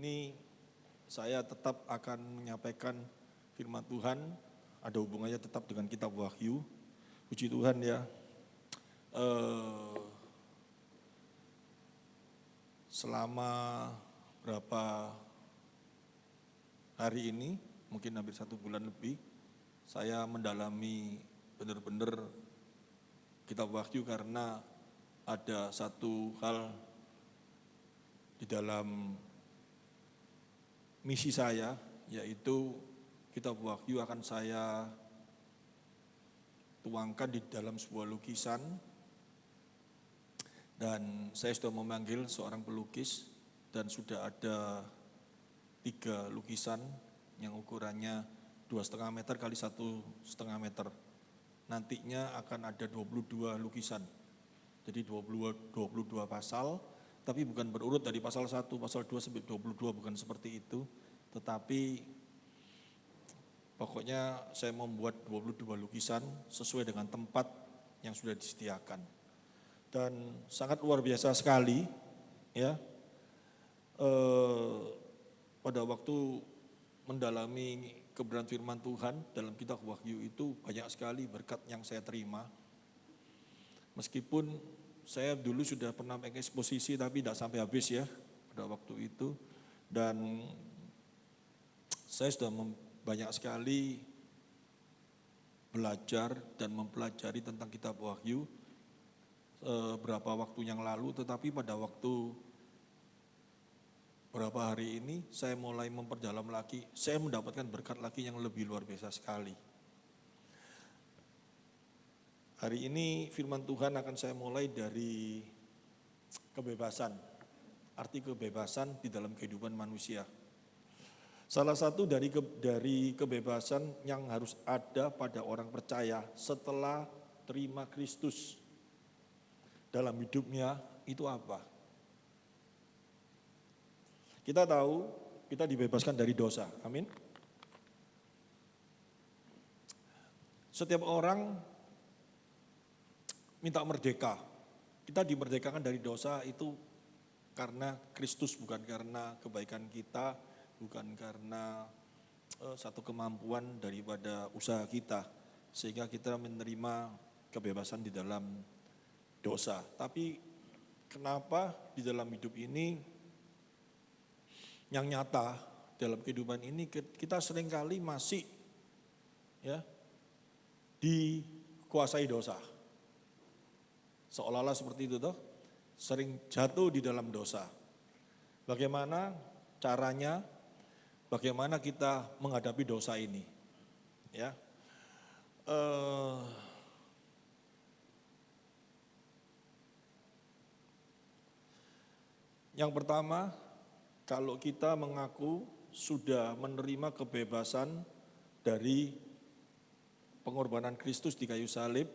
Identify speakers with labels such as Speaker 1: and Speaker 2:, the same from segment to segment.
Speaker 1: ini saya tetap akan menyampaikan firman Tuhan, ada hubungannya tetap dengan kitab Wahyu. Puji Tuhan ya. Selama berapa hari ini, mungkin hampir 1 bulan lebih, saya mendalami benar-benar kitab Wahyu karena ada satu hal di dalam misi saya, yaitu kitab Wahyu akan saya tuangkan di dalam sebuah lukisan, dan saya sudah memanggil seorang pelukis dan sudah ada 3 lukisan yang ukurannya 2,5 meter kali 1,5 meter. Nantinya akan ada 22 lukisan, jadi 22 pasal, tapi bukan berurut dari pasal 1, pasal 2 sampai 22, bukan seperti itu. Tetapi pokoknya saya membuat 22 lukisan sesuai dengan tempat yang sudah disediakan. Dan sangat luar biasa sekali ya. Pada waktu mendalami kebenaran firman Tuhan dalam kitab Wahyu itu banyak sekali berkat yang saya terima. Meskipun saya dulu sudah pernah mengeksposisi tapi tidak sampai habis ya pada waktu itu. Dan saya sudah banyak sekali belajar dan mempelajari tentang kitab Wahyu berapa waktu yang lalu, tetapi pada waktu berapa hari ini saya mulai memperdalam lagi, saya mendapatkan berkat lagi yang lebih luar biasa sekali. Hari ini firman Tuhan akan saya mulai dari kebebasan, arti kebebasan di dalam kehidupan manusia. Salah satu dari kebebasan yang harus ada pada orang percaya setelah terima Kristus dalam hidupnya itu apa? Kita tahu kita dibebaskan dari dosa, amin. Setiap orang minta merdeka. Kita dimerdekakan dari dosa itu karena Kristus, bukan karena kebaikan kita, bukan karena satu kemampuan daripada usaha kita, sehingga kita menerima kebebasan di dalam dosa. Tapi kenapa di dalam hidup ini, yang nyata dalam kehidupan ini, kita seringkali masih ya dikuasai dosa. Seolah-olah seperti itu toh, sering jatuh di dalam dosa. Bagaimana caranya? Bagaimana kita menghadapi dosa ini? Ya, yang pertama, kalau kita mengaku sudah menerima kebebasan dari pengorbanan Kristus di kayu salib,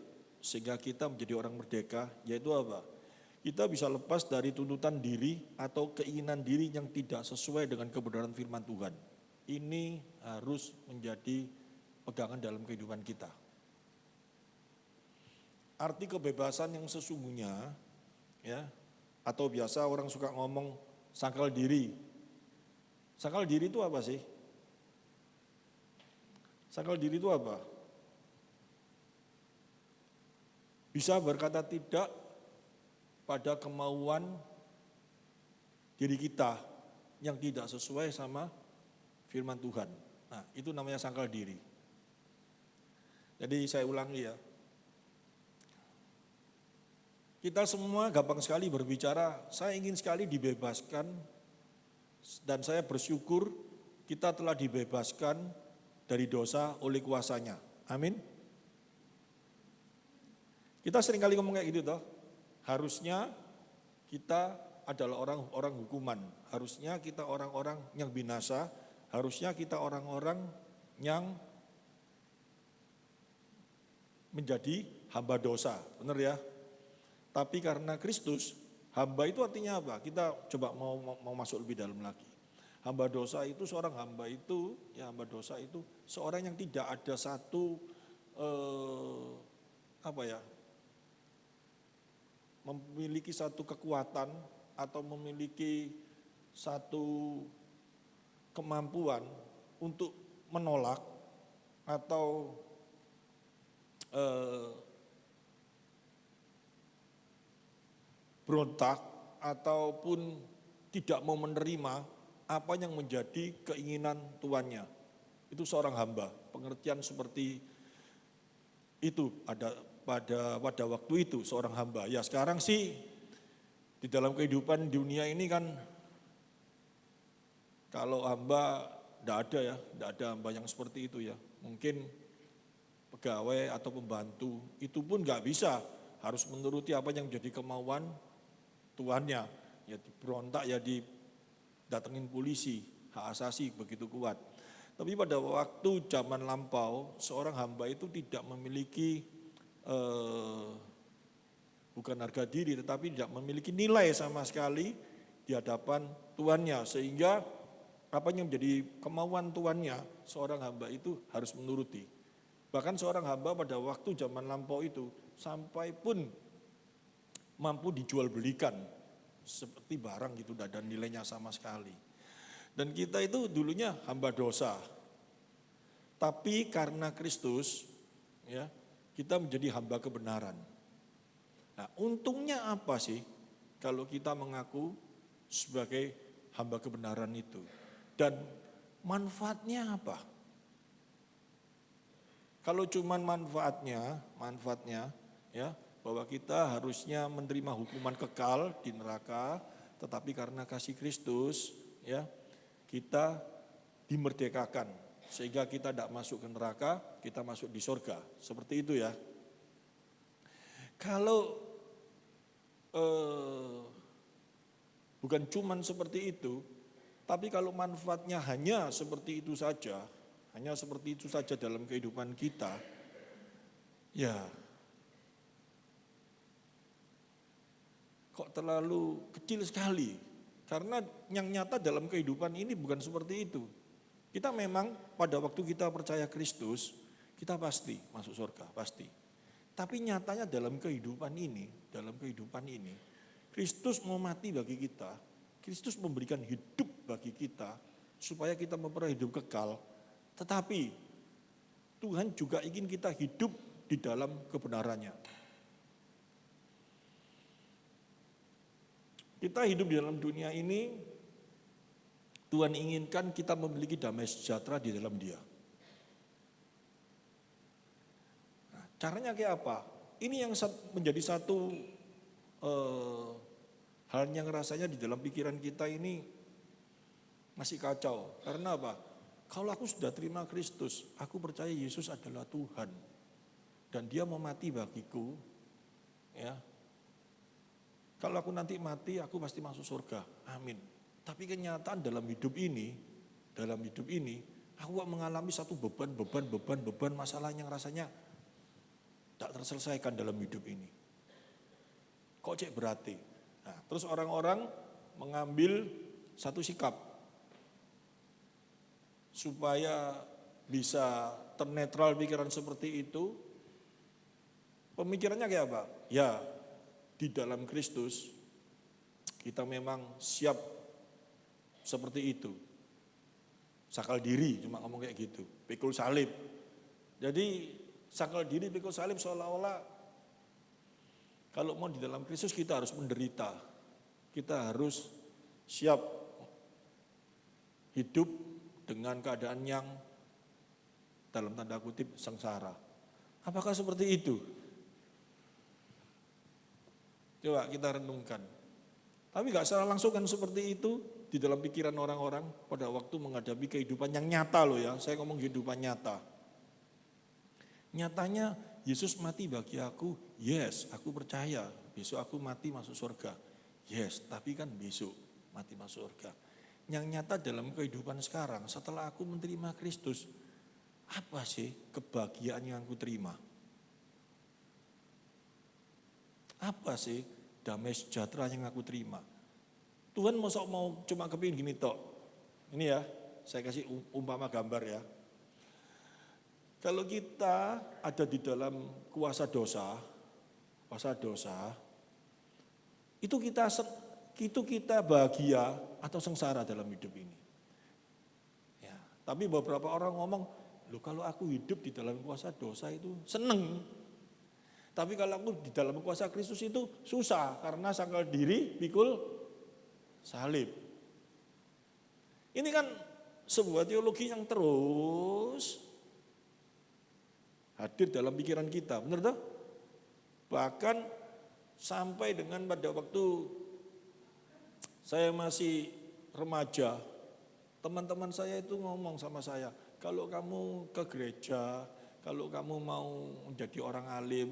Speaker 1: sehingga kita menjadi orang merdeka, yaitu apa? Kita bisa lepas dari tuntutan diri atau keinginan diri yang tidak sesuai dengan kebenaran firman Tuhan. Ini harus menjadi pegangan dalam kehidupan kita. Arti kebebasan yang sesungguhnya, ya, atau biasa orang suka ngomong sangkal diri. Sangkal diri itu apa sih? Sangkal diri itu apa? Bisa berkata tidak pada kemauan diri kita yang tidak sesuai sama firman Tuhan. Nah, itu namanya sangkal diri. Jadi saya ulangi ya. Kita semua gampang sekali berbicara, saya ingin sekali dibebaskan, dan saya bersyukur kita telah dibebaskan dari dosa oleh kuasanya. Amin. Kita seringkali ngomong kayak gitu toh. Harusnya kita adalah orang-orang hukuman. Harusnya kita orang-orang yang binasa. Harusnya kita orang-orang yang menjadi hamba dosa. Benar ya? Tapi karena Kristus, hamba itu artinya apa? Kita coba mau masuk lebih dalam lagi. Hamba dosa itu, seorang hamba itu, ya hamba dosa itu seorang yang tidak ada satu memiliki satu kekuatan atau memiliki satu kemampuan untuk menolak atau berontak ataupun tidak mau menerima apa yang menjadi keinginan tuannya. Itu seorang hamba, pengertian seperti itu ada pada waktu itu seorang hamba. Ya sekarang sih di dalam kehidupan dunia ini kan kalau hamba tidak ada hamba yang seperti itu ya. Mungkin pegawai atau pembantu itu pun nggak bisa, harus menuruti apa yang menjadi kemauan tuannya. Ya berontak ya didatengin polisi, hak asasi begitu kuat. Tapi pada waktu zaman lampau, seorang hamba itu tidak memiliki bukan harga diri, tetapi tidak memiliki nilai sama sekali di hadapan tuannya. Sehingga apa yang menjadi kemauan tuannya, seorang hamba itu harus menuruti. Bahkan seorang hamba pada waktu zaman lampau itu, sampai pun mampu dijual belikan seperti barang gitu, tidak ada nilainya sama sekali. Dan kita itu dulunya hamba dosa. Tapi karena Kristus, ya, kita menjadi hamba kebenaran. Nah, untungnya apa sih kalau kita mengaku sebagai hamba kebenaran itu? Dan manfaatnya apa? Kalau cuman manfaatnya ya, bahwa kita harusnya menerima hukuman kekal di neraka, tetapi karena kasih Kristus, ya, kita dimerdekakan sehingga kita tidak masuk ke neraka, kita masuk di surga. Seperti itu ya. Kalau bukan cuman seperti itu, tapi kalau manfaatnya hanya seperti itu saja dalam kehidupan kita, ya kok terlalu kecil sekali. Karena yang nyata dalam kehidupan ini bukan seperti itu. Kita memang pada waktu kita percaya Kristus, kita pasti masuk surga, pasti. Tapi nyatanya dalam kehidupan ini, Kristus mau mati bagi kita, Kristus memberikan hidup bagi kita, supaya kita memperoleh hidup kekal. Tetapi Tuhan juga ingin kita hidup di dalam kebenarannya. Kita hidup di dalam dunia ini, Tuhan inginkan kita memiliki damai sejahtera di dalam Dia. Nah, caranya kayak apa? Ini yang menjadi satu hal yang rasanya di dalam pikiran kita ini masih kacau. Karena apa? Kalau aku sudah terima Kristus, aku percaya Yesus adalah Tuhan. Dan Dia mau mati bagiku, ya. Kalau aku nanti mati, aku pasti masuk surga. Amin. Tapi kenyataan dalam hidup ini, aku kok mengalami satu beban masalah yang rasanya tak terselesaikan dalam hidup ini. Kok cek berarti? Nah, terus orang-orang mengambil satu sikap supaya bisa ternetral pikiran seperti itu. Pemikirannya kayak apa? Ya, di dalam Kristus kita memang siap seperti itu. Sakal diri, cuma ngomong kayak gitu. Pikul salib. Jadi sakal diri, pikul salib seolah-olah kalau mau di dalam Kristus kita harus menderita. Kita harus siap hidup dengan keadaan yang dalam tanda kutip sengsara. Apakah seperti itu? Coba kita renungkan. Tapi gak secara langsung kan seperti itu di dalam pikiran orang-orang pada waktu menghadapi kehidupan yang nyata loh ya. Saya ngomong kehidupan nyata. Nyatanya Yesus mati bagi aku, yes, aku percaya. Besok aku mati masuk surga. Yes, tapi kan besok mati masuk surga. Yang nyata dalam kehidupan sekarang setelah aku menerima Kristus, apa sih kebahagiaan yang aku terima? Apa sih damai sejahtera yang aku terima? Tuhan mau cuma kepingin gini tok. Ini ya, saya kasih umpama gambar ya. Kalau kita ada di dalam kuasa dosa, itu kita bahagia atau sengsara dalam hidup ini. Tapi beberapa orang ngomong, loh kalau aku hidup di dalam kuasa dosa itu seneng. Tapi kalau aku di dalam kuasa Kristus itu susah, karena sangkal diri pikul salib. Ini kan sebuah teologi yang terus hadir dalam pikiran kita, benar toh? Bahkan sampai dengan pada waktu saya masih remaja, teman-teman saya itu ngomong sama saya, kalau kamu ke gereja, kalau kamu mau menjadi orang alim,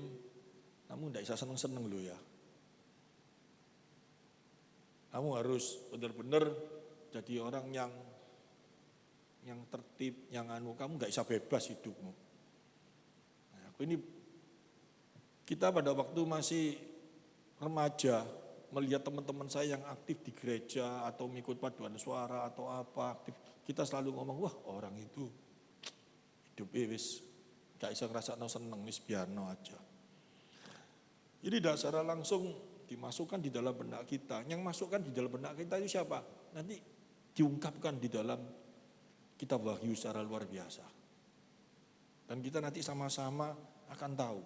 Speaker 1: kamu tidak bisa seneng-seneng loh ya. Kamu harus benar-benar jadi orang yang tertib, yang kamu nggak bisa bebas hidupmu. Nah, ini kita pada waktu masih remaja melihat teman-teman saya yang aktif di gereja atau mengikut paduan suara atau apa aktif, kita selalu ngomong, wah orang itu hidup wis nggak bisa ngerasa seneng, wis biarno aja. Jadi tidak secara langsung dimasukkan di dalam benak kita. Yang masukkan di dalam benak kita itu siapa? Nanti diungkapkan di dalam kitab Wahyu secara luar biasa. Dan kita nanti sama-sama akan tahu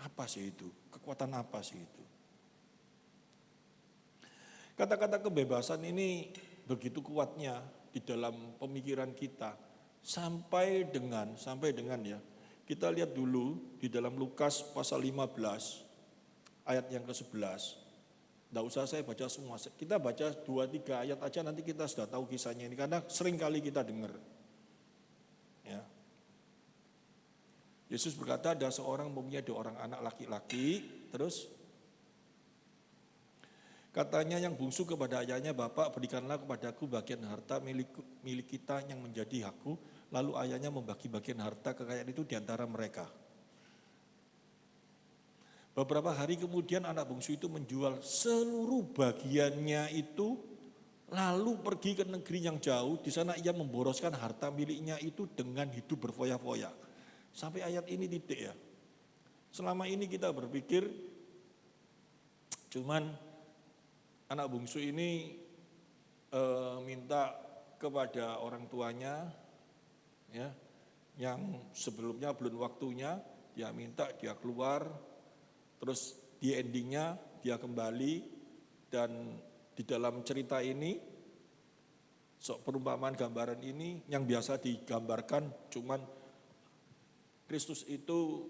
Speaker 1: apa sih itu, kekuatan apa sih itu. Kata-kata kebebasan ini begitu kuatnya di dalam pemikiran kita sampai dengan ya. Kita lihat dulu di dalam Lukas pasal 15 ayat yang ke-11. Tidak usah saya baca semua, kita baca 2-3 ayat aja nanti kita sudah tahu kisahnya ini karena sering kali kita dengar. Ya. Yesus berkata ada seorang mempunyai 2 orang anak laki-laki, terus katanya yang bungsu kepada ayahnya, Bapak berikanlah kepadaku bagian harta milik kita yang menjadi hakku, lalu ayahnya membagi bagian harta kekayaan itu di antara mereka. Beberapa hari kemudian anak bungsu itu menjual seluruh bagiannya itu, lalu pergi ke negeri yang jauh. Di sana ia memboroskan harta miliknya itu dengan hidup berfoya-foya. Sampai ayat ini titik ya. Selama ini kita berpikir cuman anak bungsu ini minta kepada orang tuanya, ya, yang sebelumnya belum waktunya, dia minta, dia keluar. Terus di endingnya dia kembali, dan di dalam cerita ini, perumpamaan gambaran ini yang biasa digambarkan cuman Kristus itu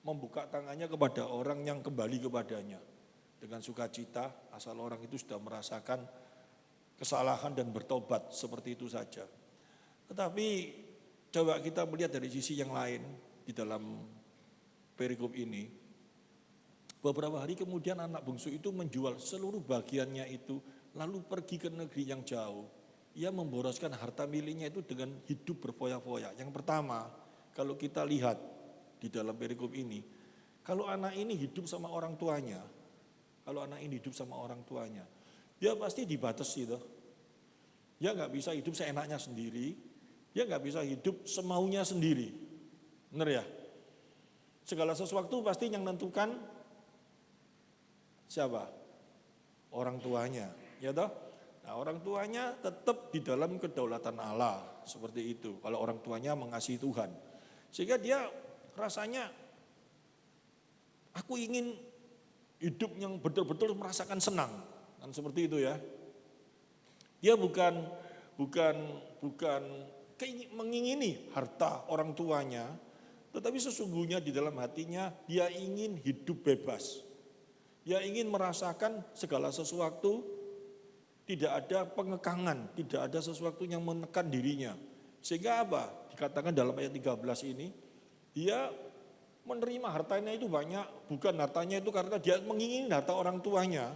Speaker 1: membuka tangannya kepada orang yang kembali kepadanya dengan sukacita, asal orang itu sudah merasakan kesalahan dan bertobat, seperti itu saja. Tetapi coba kita melihat dari sisi yang lain di dalam perikop ini. Beberapa hari kemudian anak bungsu itu menjual seluruh bagiannya itu, lalu pergi ke negeri yang jauh. Ia memboroskan harta miliknya itu dengan hidup berfoya-foya. Yang pertama, kalau kita lihat di dalam perikop ini, kalau anak ini hidup sama orang tuanya, dia pasti dibatasi toh. Dia nggak bisa hidup seenaknya sendiri, dia nggak bisa hidup semaunya sendiri. Benar ya? Segala sesuatu pasti yang menentukan siapa? Orang tuanya, ya toh? Nah, orang tuanya tetap di dalam kedaulatan Allah, seperti itu. Kalau orang tuanya mengasihi Tuhan. Sehingga dia rasanya, aku ingin hidup yang betul-betul merasakan senang. Kan seperti itu ya. Dia bukan mengingini harta orang tuanya, tetapi sesungguhnya di dalam hatinya dia ingin hidup bebas. Dia ingin merasakan segala sesuatu, tidak ada pengekangan, tidak ada sesuatu yang menekan dirinya. Sehingga apa? Dikatakan dalam ayat 13 ini, dia menerima hartanya itu banyak, bukan hartanya itu karena dia mengingini harta orang tuanya.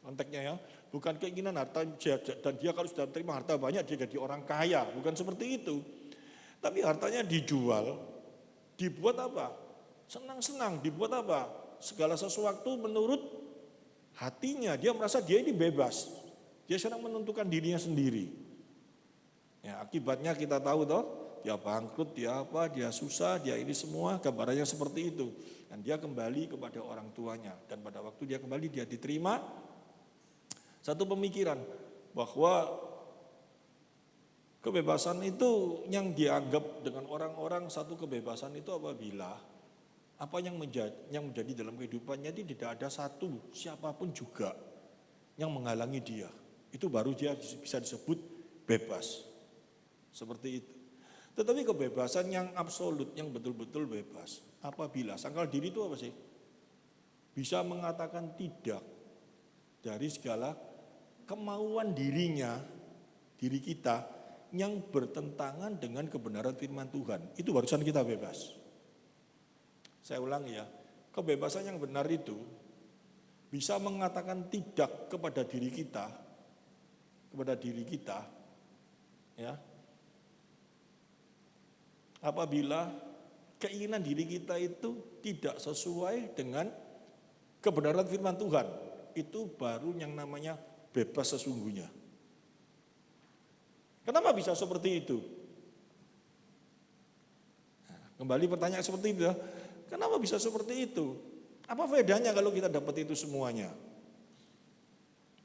Speaker 1: Konteksnya ya, bukan keinginan harta, dan dia kalau sudah terima harta banyak dia jadi orang kaya, bukan seperti itu. Tapi hartanya dijual, dibuat apa? Senang-senang, dibuat apa? Segala sesuatu menurut hatinya, dia merasa dia ini bebas. Dia sedang menentukan dirinya sendiri. Ya, akibatnya kita tahu toh, dia bangkrut, dia apa, dia susah, dia ini semua gambarannya seperti itu. Dan dia kembali kepada orang tuanya, dan pada waktu dia kembali dia diterima satu pemikiran bahwa Kebebasan itu yang dianggap dengan orang-orang satu kebebasan itu apabila apa yang menjadi dalam kehidupannya itu tidak ada satu siapapun juga yang menghalangi dia. Itu baru dia bisa disebut bebas. Seperti itu. Tetapi kebebasan yang absolut, yang betul-betul bebas. Apabila sangkal diri itu apa sih? Bisa mengatakan tidak dari segala kemauan dirinya, diri kita yang bertentangan dengan kebenaran firman Tuhan. Itu barusan kita bebas. Saya ulang ya, kebebasan yang benar itu bisa mengatakan tidak kepada diri kita, ya. Apabila keinginan diri kita itu tidak sesuai dengan kebenaran firman Tuhan, itu baru yang namanya bebas sesungguhnya. Kenapa bisa seperti itu? Nah, kembali pertanyaan seperti itu ya. Kenapa bisa seperti itu? Apa bedanya kalau kita dapat itu semuanya?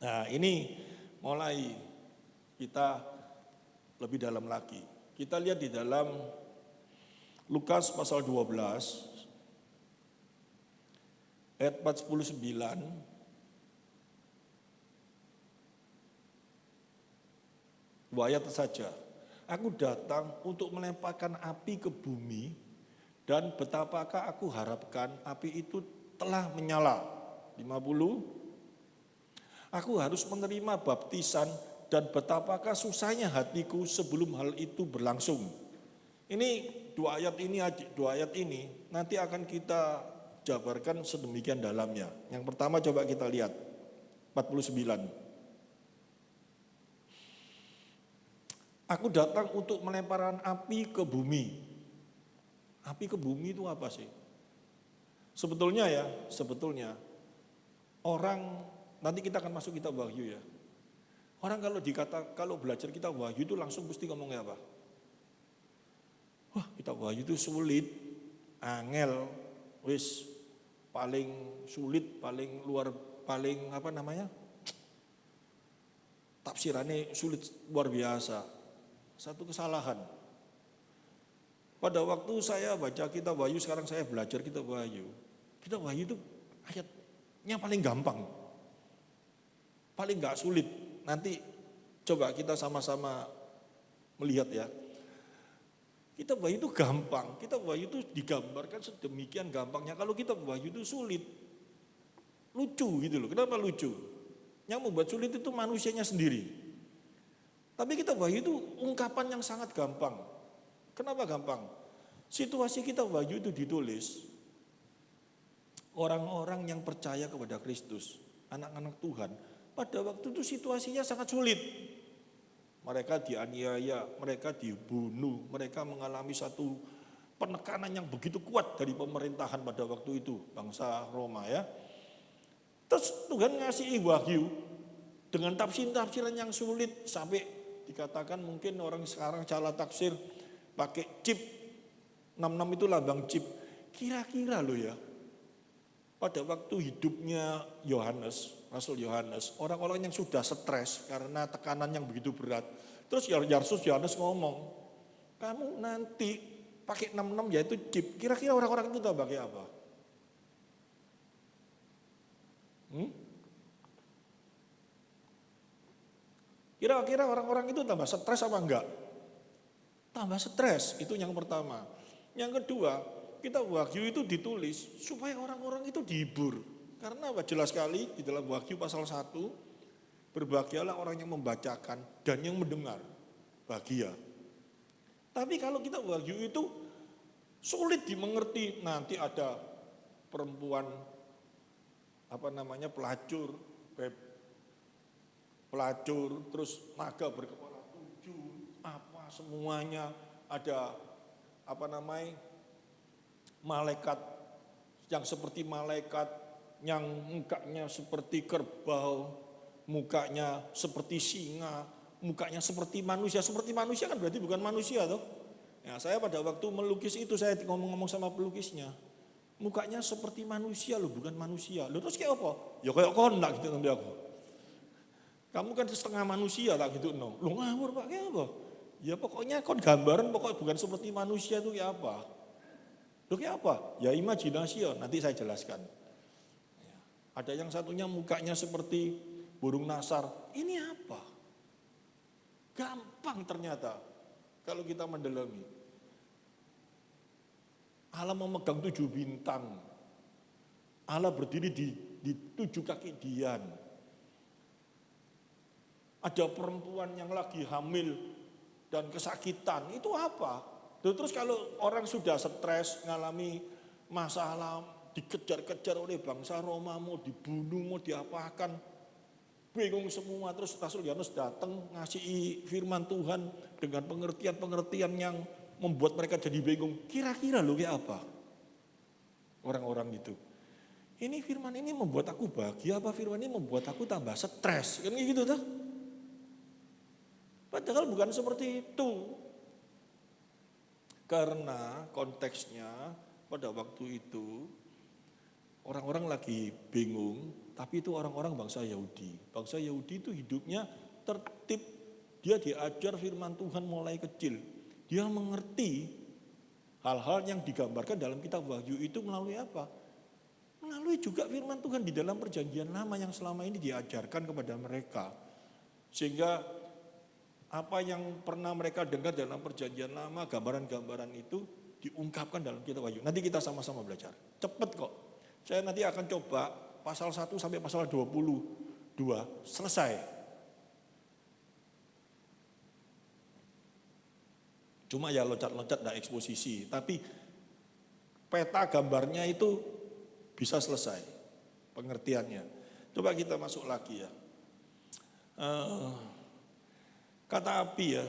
Speaker 1: Nah, ini mulai kita lebih dalam lagi. Kita lihat di dalam Lukas pasal 12 ayat 49. Dua ayat saja. Aku datang untuk melemparkan api ke bumi, dan betapakah aku harapkan api itu telah menyala. 50. Aku harus menerima baptisan, dan betapakah susahnya hatiku sebelum hal itu berlangsung. Ini dua ayat ini nanti akan kita jabarkan sedemikian dalamnya. Yang pertama coba kita lihat 49. Aku datang untuk melemparkan api ke bumi. Api ke bumi itu apa sih? Sebetulnya orang, nanti kita akan masuk kitab Wahyu ya. Orang kalau belajar kitab Wahyu itu langsung mesti ngomongnya apa? Wah, kitab Wahyu itu sulit, angel, paling sulit, paling tafsirannya sulit luar biasa. Satu kesalahan. Pada waktu saya baca kitab Wahyu, sekarang saya belajar kitab Wahyu. Kitab Wahyu itu ayatnya paling gampang. Paling gak sulit. Nanti coba kita sama-sama melihat ya. Kitab Wahyu itu gampang. Kitab Wahyu itu digambarkan sedemikian gampangnya. Kalau kitab Wahyu itu sulit. Lucu gitu loh. Kenapa lucu? Yang membuat sulit itu manusianya sendiri. Tapi kitab Wahyu itu ungkapan yang sangat gampang. Kenapa gampang? Situasi kitab Wahyu itu ditulis orang-orang yang percaya kepada Kristus, anak-anak Tuhan. Pada waktu itu situasinya sangat sulit. Mereka dianiaya, mereka dibunuh, mereka mengalami satu penekanan yang begitu kuat dari pemerintahan pada waktu itu, bangsa Roma ya. Terus Tuhan ngasih wahyu dengan tafsiran yang sulit sampai dikatakan mungkin orang sekarang salah tafsir pakai chip 66 itu lambang chip. Kira-kira loh ya, pada waktu hidupnya Yohanes, Rasul Yohanes, orang-orang yang sudah stres karena tekanan yang begitu berat. Terus Rasul Yohanes ngomong, kamu nanti pakai 66 yaitu chip. Kira-kira orang-orang itu tahu pakai apa? Kira-kira orang-orang itu tambah stres apa enggak? Tambah stres, itu yang pertama. Yang kedua, kitab Wahyu itu ditulis supaya orang-orang itu dihibur. Karena apa? Jelas sekali di dalam Wahyu pasal 1, berbahagialah orang yang membacakan dan yang mendengar. Bahagia. Tapi kalau kitab Wahyu itu sulit dimengerti, nanti ada perempuan pelacur, terus naga berkepala 7, semuanya ada malaikat yang seperti malaikat, yang mukanya seperti kerbau, mukanya seperti singa, mukanya seperti manusia kan berarti bukan manusia toh. Ya, saya pada waktu melukis itu saya ngomong-ngomong sama pelukisnya, mukanya seperti manusia loh, bukan manusia. Loh terus kayak apa? Ya kayak konak gitu nanti aku. Kamu kan setengah manusia tak gitu no. Lu ngawur Pak, kayak apa? Ya pokoknya kon gambaran pokoknya bukan seperti manusia itu kayak apa? Loh kayak apa? Ya imajinasi ya, nanti saya jelaskan. Ada yang satunya mukanya seperti burung nasar. Ini apa? Gampang ternyata kalau kita mendalami. Allah memegang 7 bintang. Allah berdiri di 7 kaki dian. Ada perempuan yang lagi hamil dan kesakitan. Itu apa? Terus kalau orang sudah stres, ngalami masalah, dikejar-kejar oleh bangsa Roma, mau dibunuh, mau diapakan, bingung semua. Terus Rasul Yohanes datang ngasih firman Tuhan dengan pengertian-pengertian yang membuat mereka jadi bingung. Kira-kira lo kayak apa? Orang-orang itu. Ini firman ini membuat aku bahagia, apa firman ini membuat aku tambah stres? Kan gitu tuh. Padahal bukan seperti itu. Karena konteksnya pada waktu itu orang-orang lagi bingung, tapi itu orang-orang bangsa Yahudi. Bangsa Yahudi itu hidupnya tertib, dia diajar firman Tuhan mulai kecil. Dia mengerti hal-hal yang digambarkan dalam kitab Wahyu itu melalui apa? Melalui juga firman Tuhan di dalam perjanjian lama yang selama ini diajarkan kepada mereka. Sehingga apa yang pernah mereka dengar dalam perjanjian lama, gambaran-gambaran itu diungkapkan dalam kitab Wahyu. Nanti kita sama-sama belajar. Cepet kok. Saya nanti akan coba pasal 1 sampai pasal 22 selesai. Cuma ya loncat-loncat enggak eksposisi, tapi peta gambarnya itu bisa selesai pengertiannya. Coba kita masuk lagi ya. Kata api ya,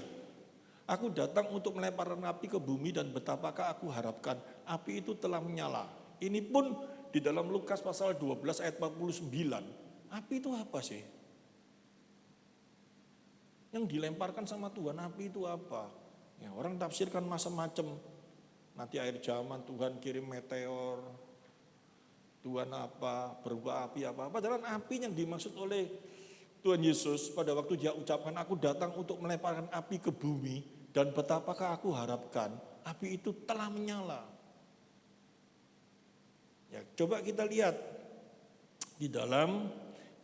Speaker 1: aku datang untuk melemparkan api ke bumi dan betapakah aku harapkan api itu telah menyala. Ini pun di dalam Lukas pasal 12 ayat 49, api itu apa sih? Yang dilemparkan sama Tuhan, api itu apa? Ya, orang tafsirkan macam-macam. Nanti akhir zaman Tuhan kirim meteor, Tuhan apa, berupa api apa. Padahal api yang dimaksud oleh Tuhan Yesus pada waktu dia ucapkan, aku datang untuk melemparkan api ke bumi dan betapakah aku harapkan api itu telah menyala. Ya, coba kita lihat di dalam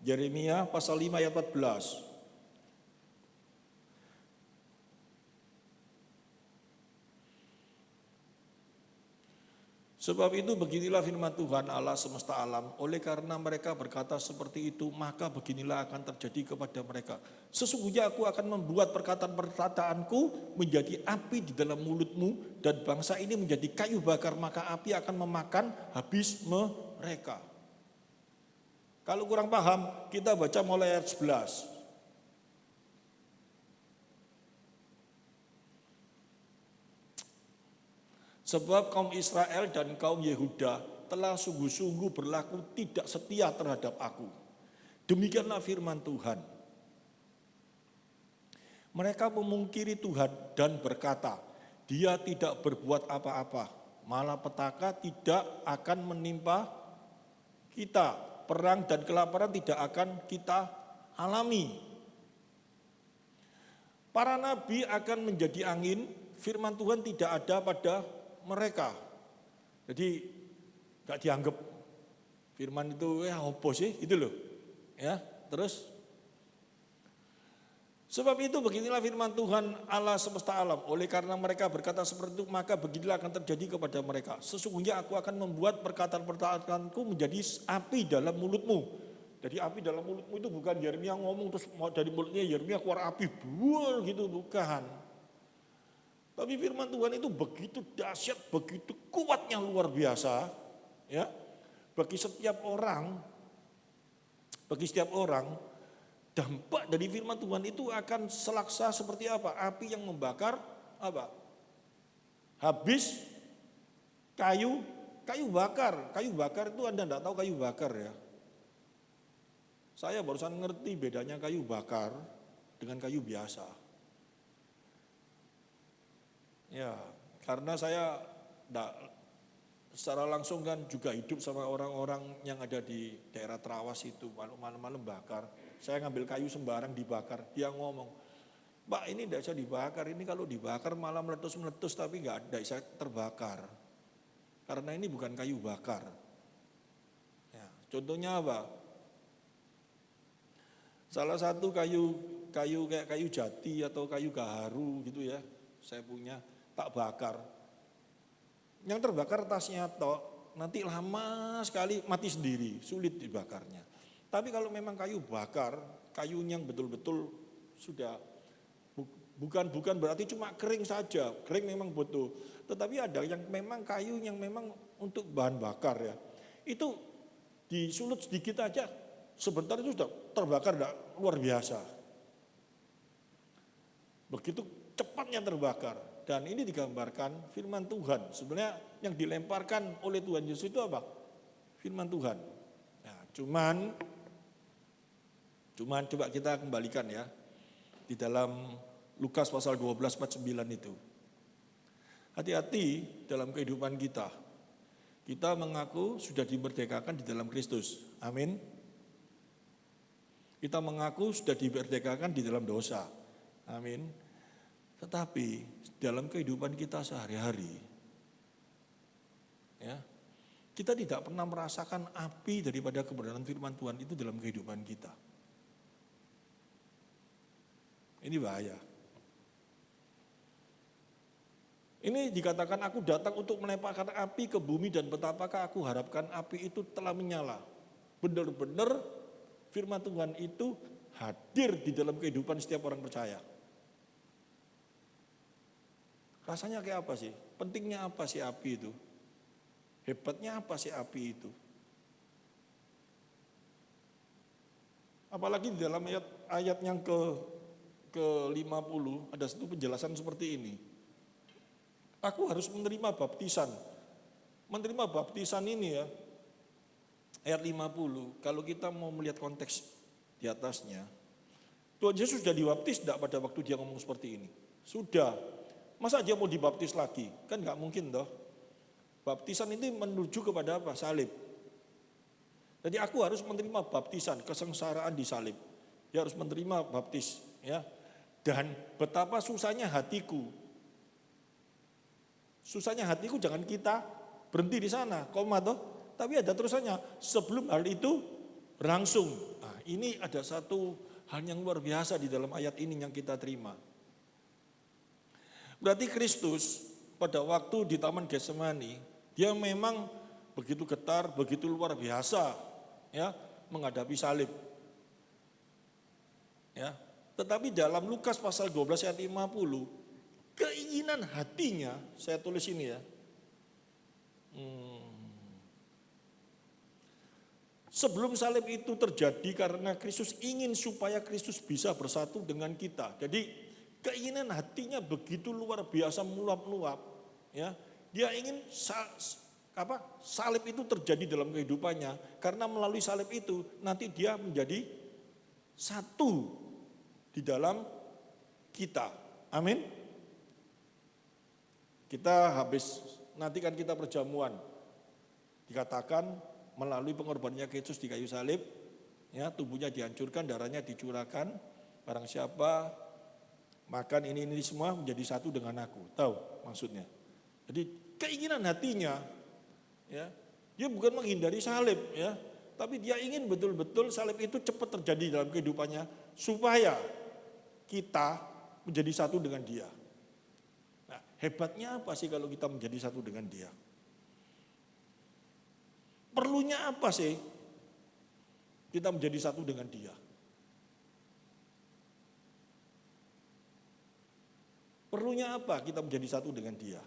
Speaker 1: Yeremia pasal 5 ayat 14. Sebab itu beginilah firman Tuhan Allah semesta alam, oleh karena mereka berkata seperti itu, maka beginilah akan terjadi kepada mereka. Sesungguhnya aku akan membuat perkataan-perkataanku menjadi api di dalam mulutmu, dan bangsa ini menjadi kayu bakar, maka api akan memakan habis mereka. Kalau kurang paham, kita baca mulai ayat 11. Sebab kaum Israel dan kaum Yehuda telah sungguh-sungguh berlaku tidak setia terhadap aku. Demikianlah firman Tuhan. Mereka memungkiri Tuhan dan berkata, dia tidak berbuat apa-apa, malah petaka tidak akan menimpa kita. Perang dan kelaparan tidak akan kita alami. Para nabi akan menjadi angin, firman Tuhan tidak ada pada mereka. Jadi gak dianggap firman itu apa sih itu loh. Ya, terus sebab itu beginilah firman Tuhan Allah semesta alam, oleh karena mereka berkata seperti itu, maka beginilah akan terjadi kepada mereka. Sesungguhnya aku akan membuat perkataan-perkataanku menjadi api dalam mulutmu. Jadi api dalam mulutmu itu bukan Yeremia ngomong terus dari mulutnya Yeremia keluar api bual gitu, bukan. Tapi firman Tuhan itu begitu dahsyat, begitu kuatnya luar biasa, ya. Bagi setiap orang, dampak dari firman Tuhan itu akan selaksa seperti apa? Api yang membakar apa? Habis kayu bakar. Kayu bakar itu Anda enggak tahu kayu bakar ya. Saya barusan ngerti bedanya kayu bakar dengan kayu biasa. Ya, karena saya secara langsung kan juga hidup sama orang-orang yang ada di daerah Trawas itu, malam-malam bakar. Saya ngambil kayu sembarang dibakar, dia ngomong, Pak ini tidak bisa dibakar, ini kalau dibakar malah meletus-meletus tapi tidak bisa terbakar. Karena ini bukan kayu bakar. Ya, contohnya apa? Salah satu kayu kayak kayu jati atau kayu gaharu gitu ya, saya punya, tak bakar. Yang terbakar tasnya tok, nanti lama sekali mati sendiri, sulit dibakarnya. Tapi kalau memang kayu bakar, kayu yang betul-betul sudah bukan berarti cuma kering saja, kering memang butuh. Tetapi ada yang memang kayu yang memang untuk bahan bakar ya. Itu disulut sedikit aja, sebentar itu sudah terbakar luar biasa. Begitu cepatnya terbakar. Dan ini digambarkan firman Tuhan. Sebenarnya yang dilemparkan oleh Tuhan Yesus itu apa? Firman Tuhan. Nah, cuman coba kita kembalikan ya. Di dalam Lukas pasal 12 ayat 9 itu. Hati-hati dalam kehidupan kita. Kita mengaku sudah dimerdekakan di dalam Kristus. Amin. Kita mengaku sudah dimerdekakan di dalam dosa. Amin. Tetapi dalam kehidupan kita sehari-hari, ya, kita tidak pernah merasakan api daripada kebenaran firman Tuhan itu dalam kehidupan kita. Ini bahaya. Ini dikatakan aku datang untuk melemparkan api ke bumi dan betapakah aku harapkan api itu telah menyala. Benar-benar firman Tuhan itu hadir di dalam kehidupan setiap orang percaya. Rasanya kayak apa sih? Pentingnya apa sih api itu? Hebatnya apa sih api itu? Apalagi di dalam ayat yang ke-50 ada satu penjelasan seperti ini. Aku harus menerima baptisan. Menerima baptisan ini ya, ayat 50, kalau kita mau melihat konteks di atasnya, Tuhan Yesus sudah dibaptis tidak pada waktu dia ngomong seperti ini? Sudah. Masa dia mau dibaptis lagi? Kan nggak mungkin toh. Baptisan ini menuju kepada apa? Salib. Jadi aku harus menerima baptisan, kesengsaraan di salib. Dia harus menerima baptis, ya. Dan betapa susahnya hatiku. Susahnya hatiku jangan kita berhenti di sana, koma toh. Tapi ada terusannya, sebelum hal itu berlangsung. Nah, ini ada satu hal yang luar biasa di dalam ayat ini yang kita terima. Berarti Kristus pada waktu di Taman Getsemani, dia memang begitu getar, begitu luar biasa, ya, menghadapi salib. Ya, tetapi dalam Lukas pasal 12 ayat 50, keinginan hatinya, saya tulis ini ya. Sebelum salib itu terjadi karena Kristus ingin supaya Kristus bisa bersatu dengan kita. Jadi keinginan hatinya begitu luar biasa meluap-luap, ya. Dia ingin salib itu terjadi dalam kehidupannya karena melalui salib itu nanti dia menjadi satu di dalam kita. Amin. Kita habis nanti kan kita perjamuan. Dikatakan melalui pengorbanannya Kristus di kayu salib, ya, tubuhnya dihancurkan, darahnya dicurahkan, barang siapa makan ini semua menjadi satu dengan aku. Tahu maksudnya? Jadi keinginan hatinya, ya, dia bukan menghindari salib, ya, tapi dia ingin betul-betul salib itu cepat terjadi dalam kehidupannya supaya kita menjadi satu dengan dia. Nah, hebatnya apa sih kalau kita menjadi satu dengan dia? Perlunya apa sih kita menjadi satu dengan dia? Perlunya apa kita menjadi satu dengan dia?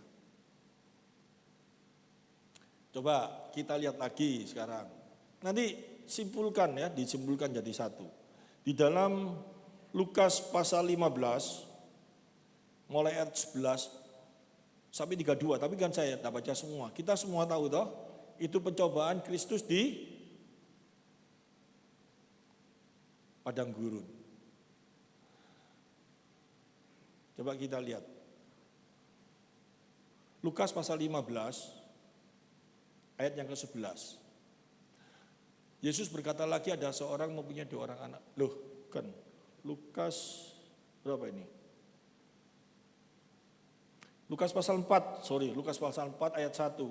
Speaker 1: Coba kita lihat lagi sekarang. Nanti simpulkan ya, disimpulkan jadi satu. Di dalam Lukas pasal 15, mulai ayat 11 sampai 32, tapi kan saya tidak baca semua. Kita semua tahu toh, itu pencobaan Kristus di padang gurun. Coba kita lihat. Lukas pasal 15 ayat yang ke-11. Yesus berkata lagi ada seorang mempunyai 2 orang anak. Loh, kan Lukas berapa ini? Lukas pasal 4 ayat 1.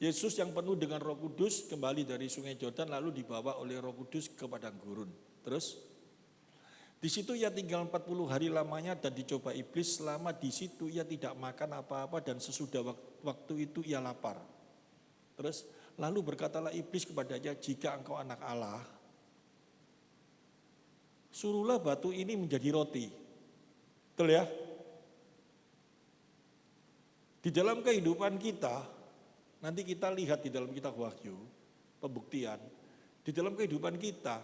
Speaker 1: Yesus yang penuh dengan Roh Kudus kembali dari Sungai Yordan lalu dibawa oleh Roh Kudus ke padang gurun. Terus di situ ia tinggal 40 hari lamanya dan dicoba iblis. Selama di situ ia tidak makan apa-apa dan sesudah waktu itu ia lapar. Terus lalu berkatalah iblis kepadanya, jika engkau anak Allah, suruhlah batu ini menjadi roti. Betul ya? Di dalam kehidupan kita, nanti kita lihat di dalam kitab Wahyu, pembuktian, di dalam kehidupan kita,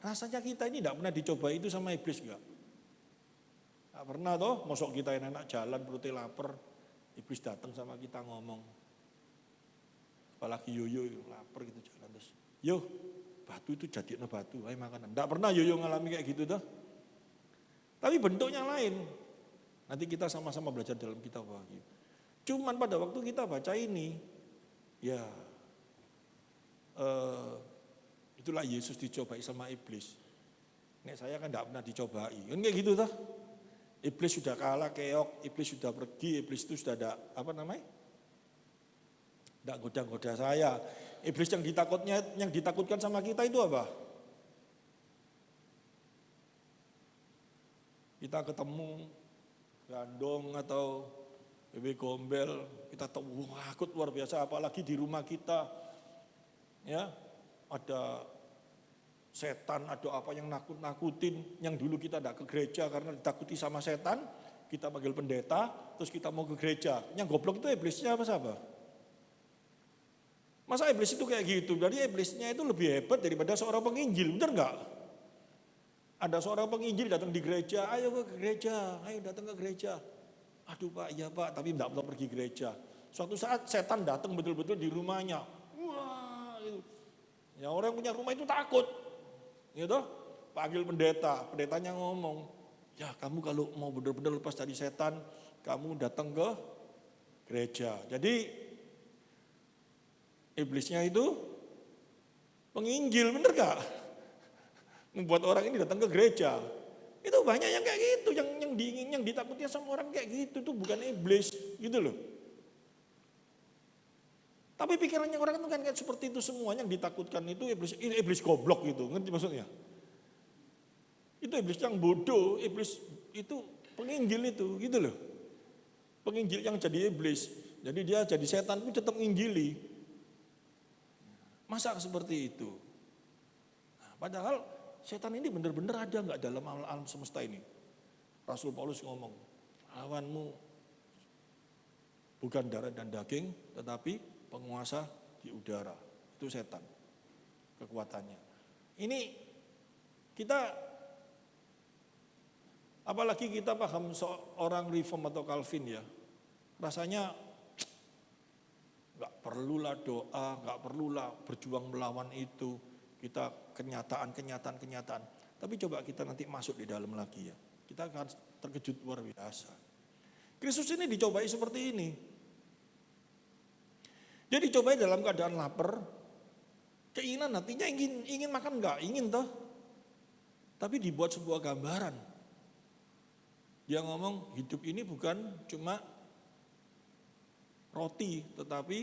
Speaker 1: rasanya kita ini tidak pernah dicoba itu sama iblis enggak? Tidak pernah toh, mosok kita yang enak jalan perutnya lapar, iblis datang sama kita ngomong. Apalagi yoyo lapar gitu jalan terus. Yo, batu itu jadinya batu, ayo makanan. Tidak pernah yoyo ngalami kayak gitu toh. Tapi bentuknya lain. Nanti kita sama-sama belajar dalam kitab Wahyu. Cuman pada waktu kita baca ini, ya itulah Yesus dicobai sama iblis. Nek saya kan tidak pernah dicobai. Kan kayak gitu toh. Iblis sudah kalah keok, iblis sudah pergi, iblis itu sudah ada tidak goda-goda saya. Iblis yang ditakutkan sama kita itu apa? Kita ketemu gandong atau bebek gombel, kita tahu takut luar biasa, apalagi di rumah kita, ya ada setan, ada apa yang nakut-nakutin, yang dulu kita tidak ke gereja karena ditakuti sama setan, kita panggil pendeta, terus kita mau ke gereja, yang goblok itu iblisnya apa siapa? Masa iblis itu kayak gitu? Berarti iblisnya itu lebih hebat daripada seorang penginjil, benar nggak? Ada seorang penginjil datang di gereja, ayo ke gereja, ayo datang ke gereja. Aduh Pak, iya Pak, tapi tidak pernah pergi gereja. Suatu saat setan datang betul-betul di rumahnya. Wah, itu. Ya orang yang punya rumah itu takut. Gitu, panggil pendeta, pendetanya ngomong, ya kamu kalau mau benar-benar lepas dari setan, kamu datang ke gereja. Jadi iblisnya itu penginjil, bener gak? Membuat orang ini datang ke gereja. Itu banyak yang kayak gitu, yang ditakuti sama orang kayak gitu, itu bukan iblis, gitu loh. Tapi pikirannya orang itu kan kayak seperti itu semua, yang ditakutkan itu iblis goblok gitu, ngerti maksudnya? Itu iblis yang bodoh, iblis itu penginjil itu, gitu loh. Penginjil yang jadi iblis, jadi dia jadi setan itu tetap menginjili. Masa seperti itu? Nah, padahal setan ini benar-benar ada nggak dalam alam semesta ini? Rasul Paulus ngomong, lawanmu bukan darah dan daging, tetapi penguasa di udara. Itu setan, kekuatannya. Ini kita, apalagi kita paham seorang Reform atau Calvin ya, rasanya nggak perlulah doa, nggak perlulah berjuang melawan itu. Kita kenyataan. Tapi coba kita nanti masuk di dalam lagi ya. Kita akan terkejut luar biasa. Kristus ini dicobai seperti ini. Dia dicobai dalam keadaan lapar. Keinginan hatinya ingin makan enggak? Ingin toh. Tapi dibuat sebuah gambaran. Dia ngomong hidup ini bukan cuma roti, tetapi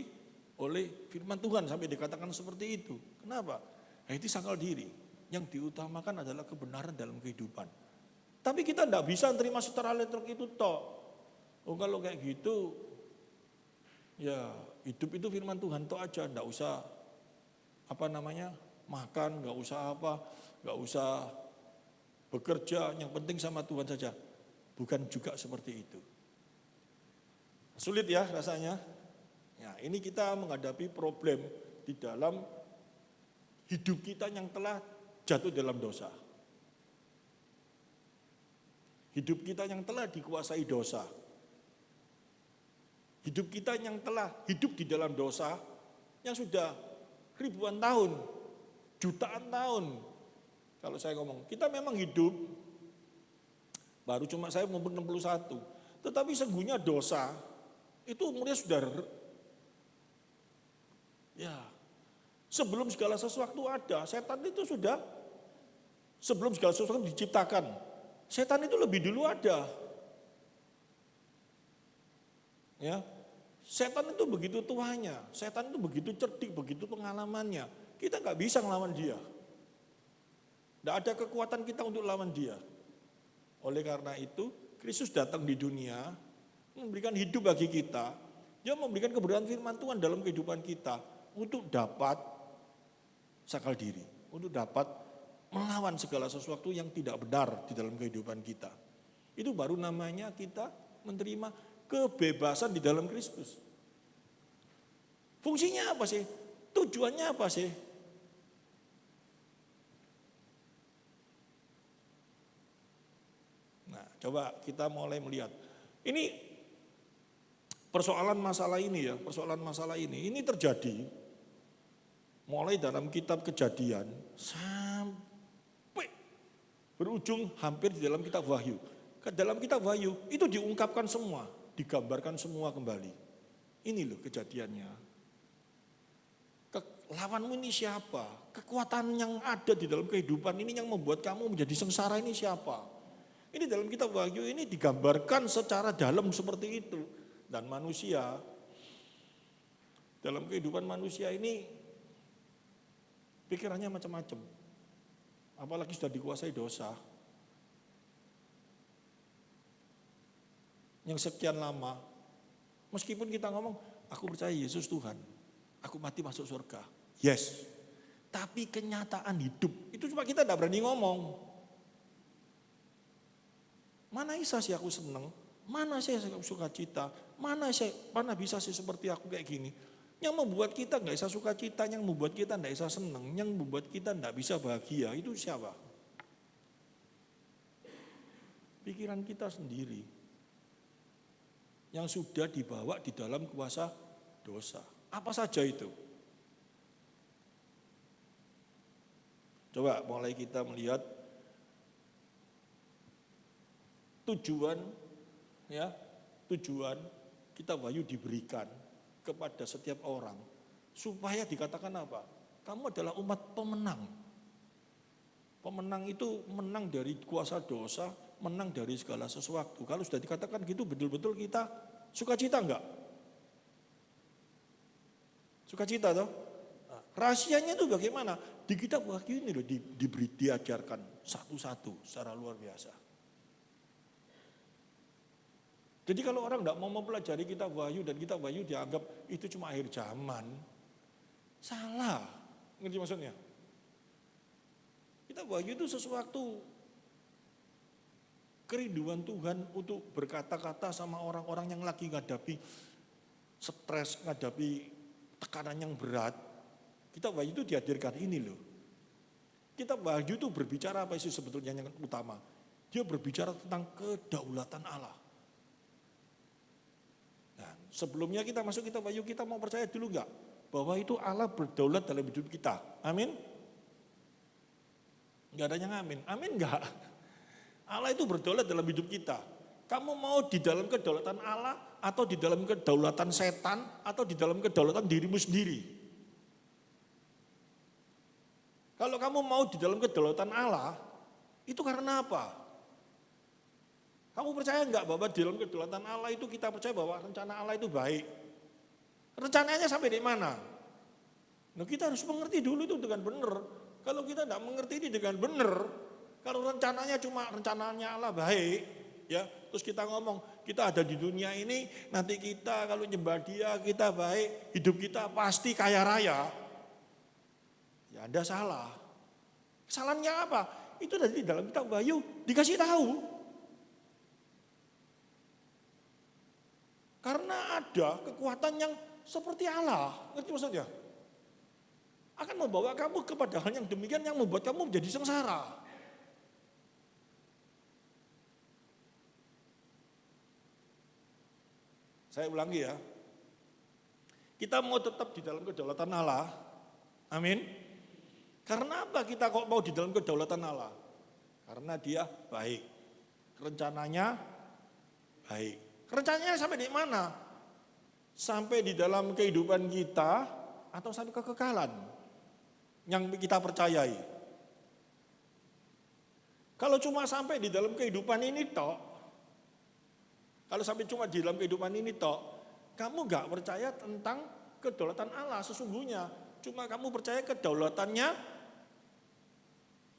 Speaker 1: oleh firman Tuhan sampai dikatakan seperti itu. Kenapa? Nah, itu sangkal diri. Yang diutamakan adalah kebenaran dalam kehidupan. Tapi kita tidak bisa terima secara elektronik itu toh. Oh kalau kayak gitu, ya hidup itu firman Tuhan toh aja. Tidak usah makan, nggak usah nggak usah bekerja. Yang penting sama Tuhan saja. Bukan juga seperti itu. Sulit ya rasanya. Ya, ini kita menghadapi problem di dalam hidup kita yang telah jatuh dalam dosa. Hidup kita yang telah dikuasai dosa. Hidup kita yang telah hidup di dalam dosa yang sudah ribuan tahun, jutaan tahun. Kalau saya ngomong, kita memang hidup, baru cuma saya umur 61. Tetapi sesungguhnya dosa, itu umurnya sudah, ya sebelum segala sesuatu ada, setan itu sudah, sebelum segala sesuatu diciptakan, setan itu lebih dulu ada. Ya, setan itu begitu tuanya, setan itu begitu cerdik, begitu pengalamannya. Kita nggak bisa ngelawan dia. Tidak ada kekuatan kita untuk lawan dia. Oleh karena itu, Kristus datang di dunia, memberikan hidup bagi kita. Dia memberikan kebenaran firman Tuhan dalam kehidupan kita untuk dapat sakal diri, untuk dapat melawan segala sesuatu yang tidak benar di dalam kehidupan kita. Itu baru namanya kita menerima kebebasan di dalam Kristus. Fungsinya apa sih? Tujuannya apa sih? Nah, coba kita mulai melihat. Ini persoalan masalah ini terjadi mulai dalam kitab Kejadian sampai berujung hampir di dalam kitab Wahyu. Ke dalam kitab Wahyu itu diungkapkan semua, digambarkan semua kembali. Ini loh kejadiannya. Lawanmu ini siapa? Kekuatan yang ada di dalam kehidupan ini yang membuat kamu menjadi sengsara ini siapa? Ini dalam kitab Wahyu ini digambarkan secara dalam seperti itu. Dan manusia, dalam kehidupan manusia ini pikirannya macam-macam. Apalagi sudah dikuasai dosa. Yang sekian lama, meskipun kita ngomong, aku percaya Yesus Tuhan, aku mati masuk surga. Yes, tapi kenyataan hidup, itu cuma kita tidak berani ngomong. Mana bisa sih aku senang, mana saya suka cita, mana bisa sih seperti aku kayak gini. Yang membuat kita nggak bisa suka cita, yang membuat kita nggak bisa senang, yang membuat kita nggak bisa bahagia, itu siapa? Pikiran kita sendiri. Yang sudah dibawa di dalam kuasa dosa. Apa saja itu? Coba mulai kita melihat tujuan kitab Wahyu diberikan kepada setiap orang supaya dikatakan apa? Kamu adalah umat pemenang. Pemenang itu menang dari kuasa dosa, menang dari segala sesuatu. Kalau sudah dikatakan gitu, betul-betul kita sukacita enggak? Sukacita toh? Nah, rahasianya itu bagaimana? Di kitab Wahyu ini loh diajarkan satu-satu secara luar biasa. Jadi kalau orang enggak mau mempelajari kitab Wahyu dan kitab Wahyu dianggap itu cuma akhir zaman, salah. Ngerti maksudnya? Kitab Wahyu itu sesuatu kerinduan Tuhan untuk berkata-kata sama orang-orang yang lagi menghadapi stres, menghadapi tekanan yang berat. Kitab Wahyu itu dihadirkan ini loh. Kitab Wahyu itu berbicara apa sih sebetulnya yang utama? Dia berbicara tentang kedaulatan Allah. Nah, sebelumnya kita masuk kitab Wahyu, kita mau percaya dulu enggak? Bahwa itu Allah berdaulat dalam hidup kita. Amin? Enggak ada yang amin. Amin enggak? Allah itu berdaulat dalam hidup kita. Kamu mau di dalam kedaulatan Allah atau di dalam kedaulatan setan atau di dalam kedaulatan dirimu sendiri? Kalau kamu mau di dalam kedaulatan Allah, itu karena apa? Kamu percaya enggak bahwa di dalam kedaulatan Allah itu kita percaya bahwa rencana Allah itu baik? Rencananya sampai di mana? Nah, kita harus mengerti dulu itu dengan benar. Kalau kita tidak mengerti ini dengan benar, kalau rencananya cuma rencananya Allah baik, ya, terus kita ngomong kita ada di dunia ini, nanti kita kalau nyembah Dia kita baik, hidup kita pasti kaya raya. Ya Anda salah. Kesalahannya apa? Itu dari dalam kitab Wahyu dikasih tahu. Karena ada kekuatan yang seperti Allah, ngerti maksudnya? Akan membawa kamu kepada hal yang demikian yang membuat kamu menjadi sengsara. Saya ulangi ya. Kita mau tetap di dalam kedaulatan Allah. Amin. Karena apa kita kok mau di dalam kedaulatan Allah? Karena Dia baik. Rencananya baik. Rencananya sampai di mana? Sampai di dalam kehidupan kita atau sampai kekekalan yang kita percayai. Kalau cuma sampai di dalam kehidupan ini tok, kalau sampai cuma di dalam kehidupan ini tok, kamu nggak percaya tentang kedaulatan Allah sesungguhnya. Cuma kamu percaya kedaulatannya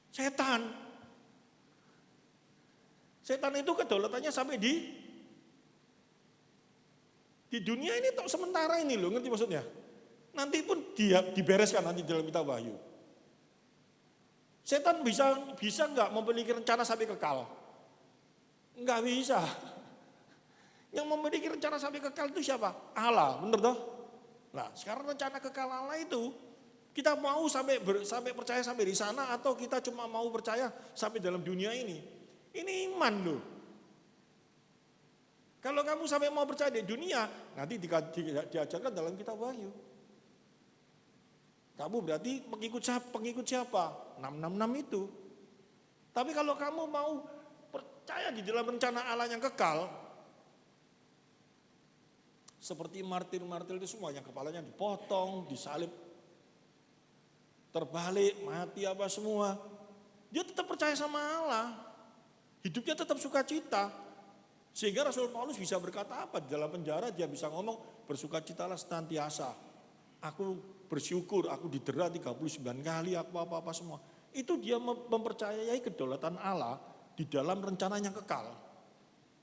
Speaker 1: setan. Setan itu kedaulatannya sampai di dunia ini tok sementara ini loh, ngerti maksudnya? Nanti pun dia dibereskan nanti dalam kitab Wahyu. Setan bisa nggak memiliki rencana sampai kekal? Nggak bisa. Yang memiliki rencana sampai kekal itu siapa? Allah, bener toh? Nah, sekarang rencana kekal Allah itu kita mau sampai percaya sampai di sana atau kita cuma mau percaya sampai dalam dunia ini? Ini iman loh. Kalau kamu sampai mau percaya di dunia, nanti diajarkan dalam kitab Wahyu. Kamu berarti pengikut siapa? 666 itu. Tapi kalau kamu mau percaya di dalam rencana Allah yang kekal, seperti martir-martir itu semua yang kepalanya dipotong, disalib, terbalik, mati apa semua. Dia tetap percaya sama Allah. Hidupnya tetap sukacita. Sehingga Rasul Paulus bisa berkata apa? Di dalam penjara dia bisa ngomong, bersukacitalah senantiasa. Aku bersyukur, aku didera 39 kali, aku apa-apa semua. Itu dia mempercayai kedaulatan Allah di dalam rencananya kekal.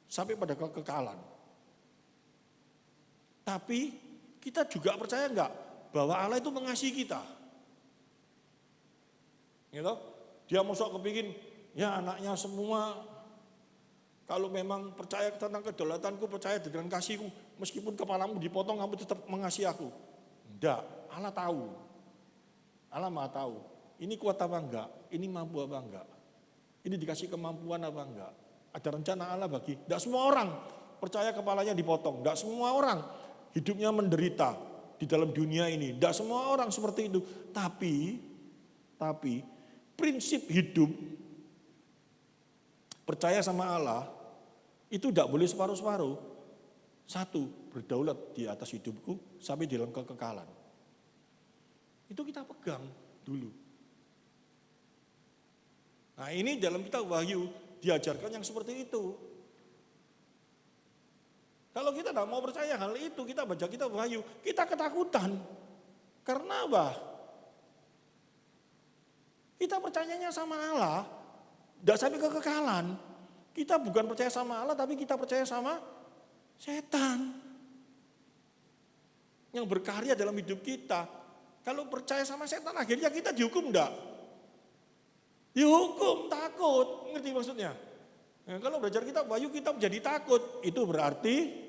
Speaker 1: Sampai pada kekekalan. Tapi kita juga percaya enggak bahwa Allah itu mengasihi kita. Gitu? Dia mosok kepingin, ya anaknya semua kalau memang percaya tentang kedaulatanku, percaya dengan kasihku, meskipun kepalamu dipotong kamu tetap mengasihi aku. Enggak, Allah tahu. Allah Maha tahu. Ini kuat apa enggak? Ini mampu apa enggak? Ini dikasih kemampuan apa enggak? Ada rencana Allah bagi. Enggak semua orang percaya kepalanya dipotong. Enggak semua orang hidupnya menderita di dalam dunia ini. Tidak semua orang seperti itu. Tapi prinsip hidup percaya sama Allah itu tidak boleh separuh-separuh. Satu, berdaulat di atas hidupku sampai dalam kekekalan. Itu kita pegang dulu. Nah ini dalam kitab Wahyu diajarkan yang seperti itu. Kalau kita tidak mau percaya hal itu, kita baca kitab Wahyu, kita ketakutan. Karena apa? Kita percayanya sama Allah, tidak sampai kekekalan. Kita bukan percaya sama Allah, tapi kita percaya sama setan. Yang berkarya dalam hidup kita. Kalau percaya sama setan, akhirnya kita dihukum enggak? Dihukum, takut. Ngerti maksudnya? Nah, kalau belajar kitab Wahyu, kita menjadi takut. Itu berarti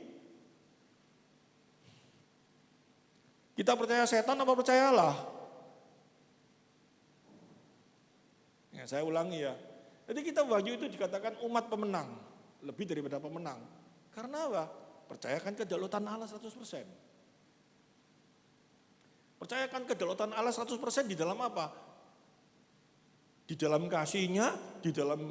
Speaker 1: kita percaya setan apa percaya Allah? Ya, saya ulangi ya. Jadi kitab Wahyu itu dikatakan umat pemenang. Lebih daripada pemenang. Karena apa? Percayakan kedaulatan Allah 100%. Percayakan kedaulatan Allah 100% di dalam apa? Di dalam kasihnya, di dalam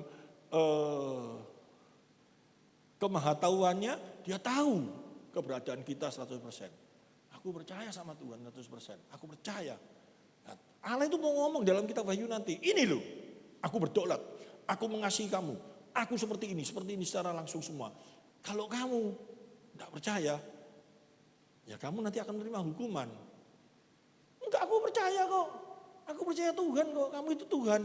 Speaker 1: kemahatauannya, dia tahu keberadaan kita 100%. Aku percaya sama Tuhan 100%. Aku percaya. Allah itu mau ngomong dalam kitab Wahyu nanti. Ini loh, aku berdaulat. Aku mengasihi kamu. Aku seperti ini secara langsung semua. Kalau kamu tidak percaya, ya kamu nanti akan menerima hukuman. Enggak, aku percaya kok. Aku percaya Tuhan kok. Kamu itu Tuhan.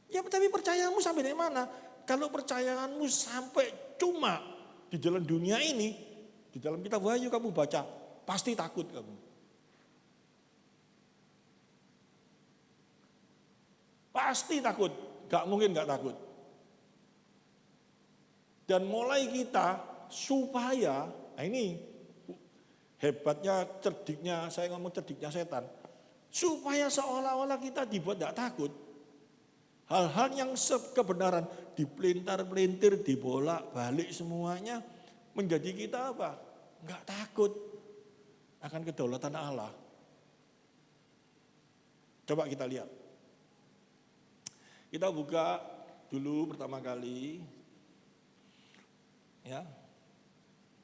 Speaker 1: Ya tapi percayamu sampai dari mana? Kalau percayaanmu sampai cuma di dalam dunia ini, di dalam kitab Wahyu kamu baca, pasti takut kamu. Pasti takut, gak mungkin gak takut. Dan mulai kita supaya, nah ini hebatnya cerdiknya, saya ngomong cerdiknya setan. Supaya seolah-olah kita dibuat gak takut. Hal-hal yang kebenaran dipelintar-pelintir, dibolak-balik semuanya menjadi kita apa? Gak takut akan kedaulatan Allah. Coba kita lihat. Kita buka dulu pertama kali. Ya.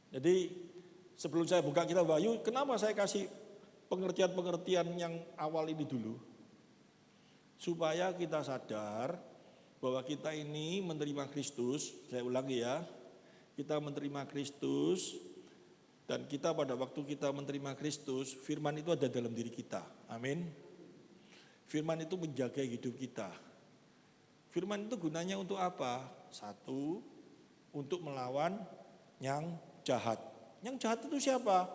Speaker 1: Jadi sebelum saya buka kitab Wahyu, kenapa saya kasih pengertian-pengertian yang awal ini dulu? Supaya kita sadar bahwa kita ini menerima Kristus, saya ulangi ya. Kita menerima Kristus Dan kita pada waktu kita menerima Kristus, firman itu ada dalam diri kita. Amin. Firman itu menjaga hidup kita. Firman itu gunanya untuk apa? Satu, untuk melawan yang jahat. Yang jahat itu siapa?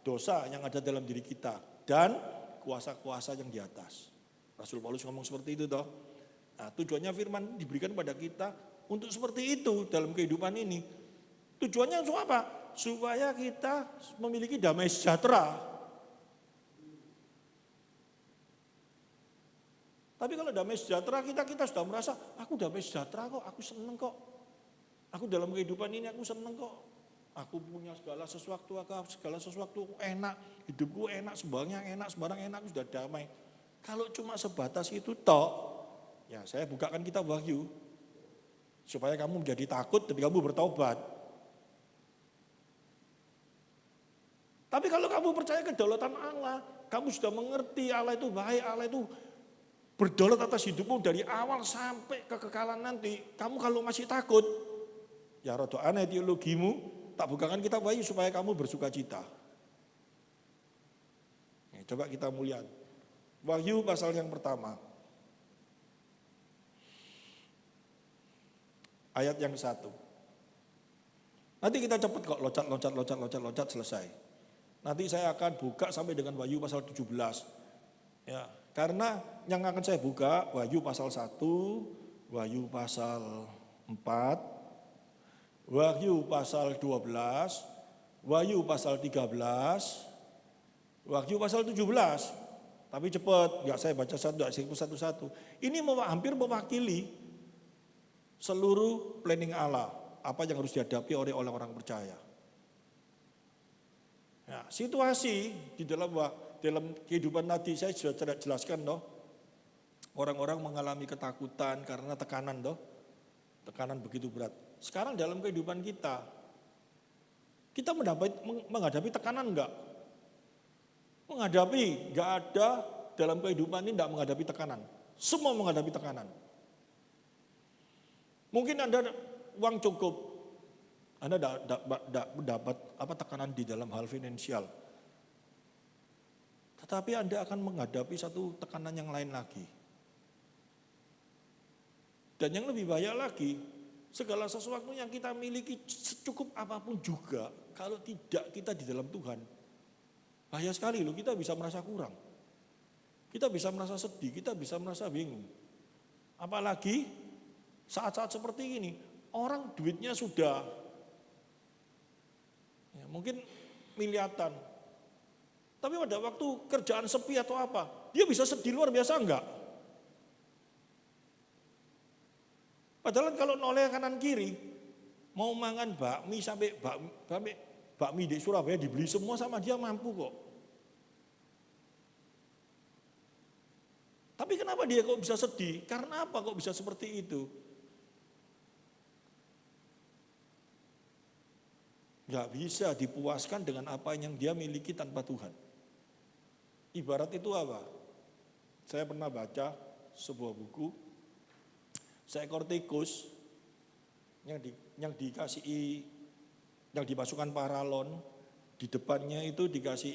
Speaker 1: Dosa yang ada dalam diri kita dan kuasa-kuasa yang di atas. Rasul Paulus ngomong seperti itu toh. Nah, tujuannya firman diberikan pada kita untuk seperti itu dalam kehidupan ini. Tujuannya untuk apa? Supaya kita memiliki damai sejahtera. Tapi kalau damai sejahtera kita sudah merasa, aku damai sejahtera kok, aku seneng kok. Aku dalam kehidupan ini aku seneng kok. Aku punya segala sesuatu enak, hidupku enak, sembarang enak, aku sudah damai. Kalau cuma sebatas itu tok, ya saya bukakan kitab Wahyu. Supaya kamu menjadi takut dan kamu bertobat. Tapi kalau kamu percaya kedaulatan Allah, kamu sudah mengerti Allah itu baik, Allah itu berdaulat atas hidupmu dari awal sampai kekekalan nanti. Kamu kalau masih takut, ya rada aneh teologimu, tak bukakan kitab Wahyu supaya kamu bersuka cita. Nih, coba kita mulihat. Wahyu pasal yang pertama. Ayat yang 1. Nanti kita cepat kok loncat selesai. Nanti saya akan buka sampai dengan Wahyu pasal 17. Ya, karena yang akan saya buka Wahyu pasal 1, Wahyu pasal 4, Wahyu pasal 12, Wahyu pasal 13, Wahyu pasal 17. Tapi cepat, enggak saya baca satu-satu. Ini hampir mewakili seluruh planning Allah, apa yang harus dihadapi oleh orang-orang percaya. Nah, situasi di dalam kehidupan tadi saya sudah jelaskan toh. Orang-orang mengalami ketakutan karena tekanan toh. Tekanan begitu berat. Sekarang dalam kehidupan kita menghadapi tekanan enggak? Enggak ada dalam kehidupan ini enggak menghadapi tekanan. Semua menghadapi tekanan. Mungkin Anda uang cukup, Anda dapat tekanan di dalam hal finansial. Tetapi Anda akan menghadapi satu tekanan yang lain lagi. Dan yang lebih bahaya lagi, segala sesuatu yang kita miliki secukup apapun juga, kalau tidak kita di dalam Tuhan, bahaya sekali loh, kita bisa merasa kurang. Kita bisa merasa sedih, kita bisa merasa bingung. Apalagi saat-saat seperti ini, orang duitnya sudah ya, mungkin miliatan. Tapi pada waktu kerjaan sepi atau apa, dia bisa sedih luar biasa enggak? Padahal kalau noleh kanan kiri, mau mangan bakmi sampai bakmi di Surabaya dibeli semua sama dia mampu kok. Tapi kenapa dia kok bisa sedih? Karena apa kok bisa seperti itu? Gak bisa dipuaskan dengan apa yang dia miliki tanpa Tuhan. Ibarat itu apa? Saya pernah baca sebuah buku, seekor tikus yang dimasukkan paralon, di depannya itu dikasih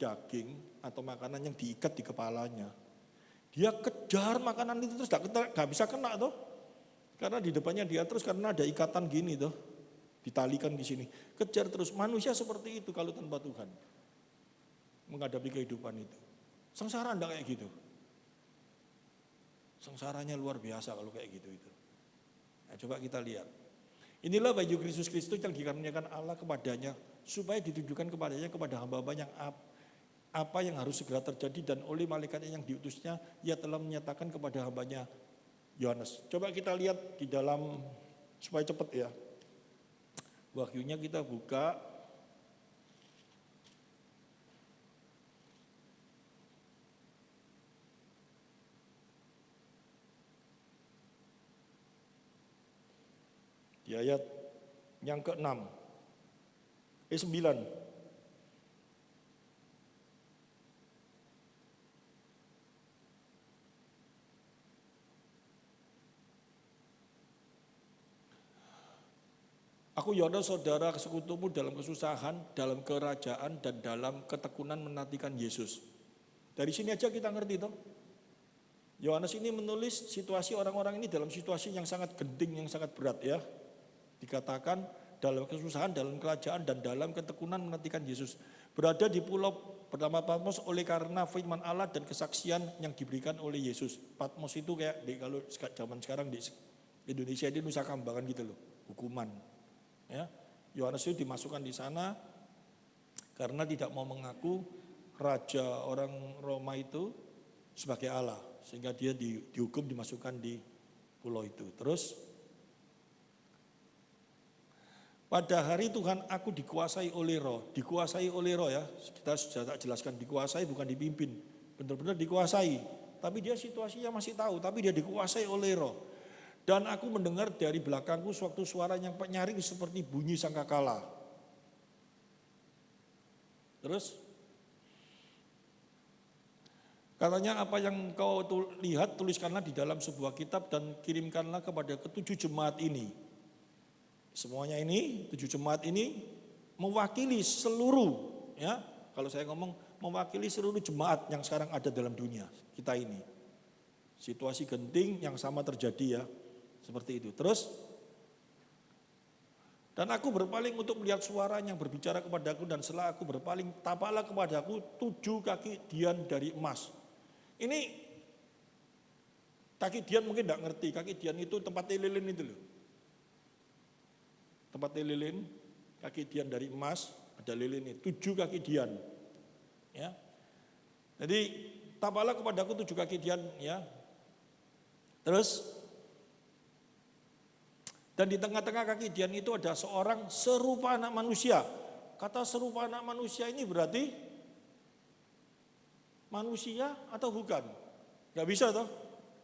Speaker 1: daging atau makanan yang diikat di kepalanya. Dia kejar makanan itu terus gak bisa kena toh. Karena di depannya dia terus karena ada ikatan gini toh. Ditalikan di sini. Kejar terus. Manusia seperti itu kalau tanpa Tuhan. Menghadapi kehidupan itu. Sengsara enggak kayak gitu. Sengsaranya luar biasa kalau kayak gitu itu. Nah, coba kita lihat. Inilah baju Kristus yang dikaruniakan Allah kepadanya. Supaya ditujukan kepadanya kepada hamba-hamba yang apa yang harus segera terjadi dan oleh malaikatnya yang diutusnya ia telah menyatakan kepada hambanya Yohanes. Coba kita lihat di dalam supaya cepat ya. Wahyunya kita buka. Di ayat yang ke-6. 9. Aku Yohanes saudara sekutumu dalam kesusahan, dalam kerajaan, dan dalam ketekunan menantikan Yesus. Dari sini aja kita ngerti toh. Yohanes ini menulis situasi orang-orang ini dalam situasi yang sangat genting, yang sangat berat ya. Dikatakan dalam kesusahan, dalam kerajaan, dan dalam ketekunan menantikan Yesus. Berada di pulau bernama Patmos oleh karena firman Allah dan kesaksian yang diberikan oleh Yesus. Patmos itu kayak kalau zaman sekarang di Indonesia ini Nusa Kambangan gitu loh, hukuman. Ya, Yohanes itu dimasukkan di sana karena tidak mau mengaku raja orang Roma itu sebagai Allah, sehingga dia dihukum dimasukkan di pulau itu. Terus pada hari Tuhan aku dikuasai oleh roh ya, kita sudah tak jelaskan, dikuasai bukan dipimpin, benar-benar dikuasai. Tapi dia situasinya masih tahu, tapi dia dikuasai oleh roh. Dan aku mendengar dari belakangku suatu suara yang nyaring seperti bunyi sangkakala. Terus katanya apa yang kau lihat tuliskanlah di dalam sebuah kitab dan kirimkanlah kepada ketujuh jemaat ini. Semuanya ini, 7 jemaat ini mewakili seluruh, ya kalau saya ngomong mewakili seluruh jemaat yang sekarang ada dalam dunia kita ini. Situasi genting yang sama terjadi ya, seperti itu. Terus, dan aku berpaling untuk melihat suara yang berbicara kepadaku, dan setelah aku berpaling, tampaklah kepadaku 7 kaki dian dari emas. Ini kaki dian mungkin tidak ngerti, kaki dian itu tempat lilin itu loh. Tempat lilin, kaki dian dari emas, ada lilin itu, 7 kaki dian. Ya. Jadi tampaklah kepadaku 7 kaki dian ya. Terus, dan di tengah-tengah kaki dian itu ada seorang serupa anak manusia. Kata serupa anak manusia ini berarti manusia atau bukan? Gak bisa toh.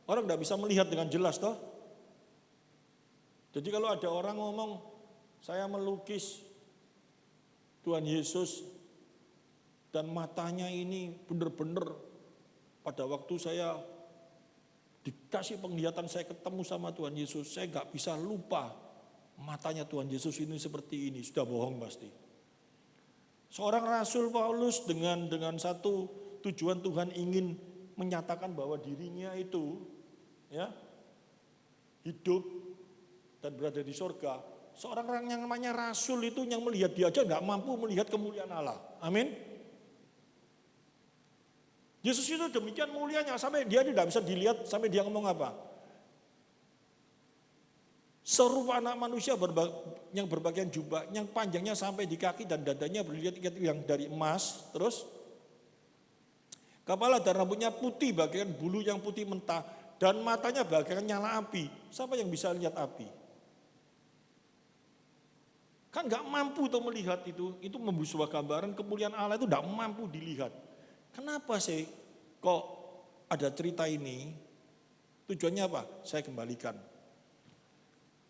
Speaker 1: Orang gak bisa melihat dengan jelas toh. Jadi kalau ada orang ngomong, saya melukis Tuhan Yesus dan matanya ini benar-benar pada waktu saya dikasih penglihatan, saya ketemu sama Tuhan Yesus, saya gak bisa lupa matanya Tuhan Yesus ini seperti ini. Sudah bohong pasti. Seorang Rasul Paulus dengan satu tujuan Tuhan ingin menyatakan bahwa dirinya itu ya hidup dan berada di surga. Seorang orang yang namanya Rasul itu yang melihat dia aja gak mampu melihat kemuliaan Allah. Amin. Yesus itu demikian mulianya sampai dia tidak bisa dilihat, sampai dia ngomong apa? Serupa anak manusia yang berbagian jubah, yang panjangnya sampai di kaki dan dadanya berliat-liat yang dari emas. Terus kepala dan rambutnya putih, bagian bulu yang putih mentah, dan matanya bagian nyala api. Siapa yang bisa lihat api? Kan gak mampu tuh melihat itu membuat sebuah gambaran kemuliaan Allah itu gak mampu dilihat. Kenapa sih kok ada cerita ini? Tujuannya apa? Saya kembalikan.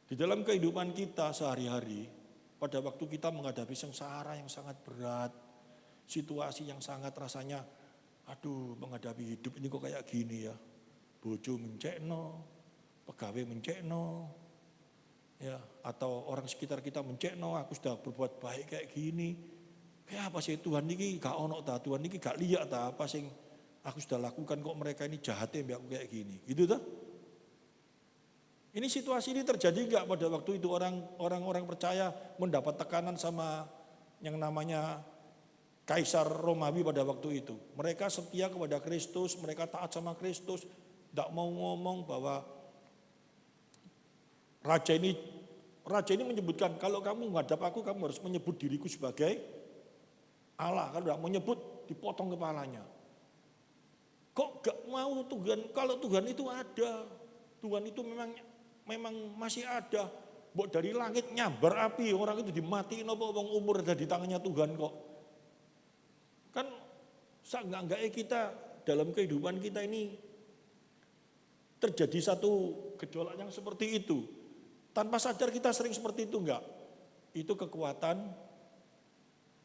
Speaker 1: Di dalam kehidupan kita sehari-hari, pada waktu kita menghadapi sengsara yang sangat berat, situasi yang sangat rasanya, aduh menghadapi hidup ini kok kayak gini ya. Bojo mencekno, pegawai mencekno, ya, atau orang sekitar kita mencekno, aku sudah berbuat baik kayak gini. Kayak apa sih Tuhan ini gak ono ta, Tuhan ini gak lihat ta apa sih aku sudah lakukan kok mereka ini jahatnya mbak aku kayak gini, gitu ta? Ini situasi ini terjadi gak pada waktu itu orang-orang percaya mendapat tekanan sama yang namanya Kaisar Romawi pada waktu itu. Mereka setia kepada Kristus, mereka taat sama Kristus, tidak mau ngomong bahwa raja ini menyebutkan kalau kamu menghadap aku, kamu harus menyebut diriku sebagai Allah. Kalau tidak mau nyebut, dipotong kepalanya. Kok gak mau Tuhan? Kalau Tuhan itu ada, Tuhan itu memang masih ada. Buat dari langit nyambar api, orang itu dimatiin apa wong umur ada di tangannya Tuhan kok. Kan seenggak-enggaknya kita dalam kehidupan kita ini terjadi satu gejolak yang seperti itu. Tanpa sadar kita sering seperti itu enggak? Itu kekuatan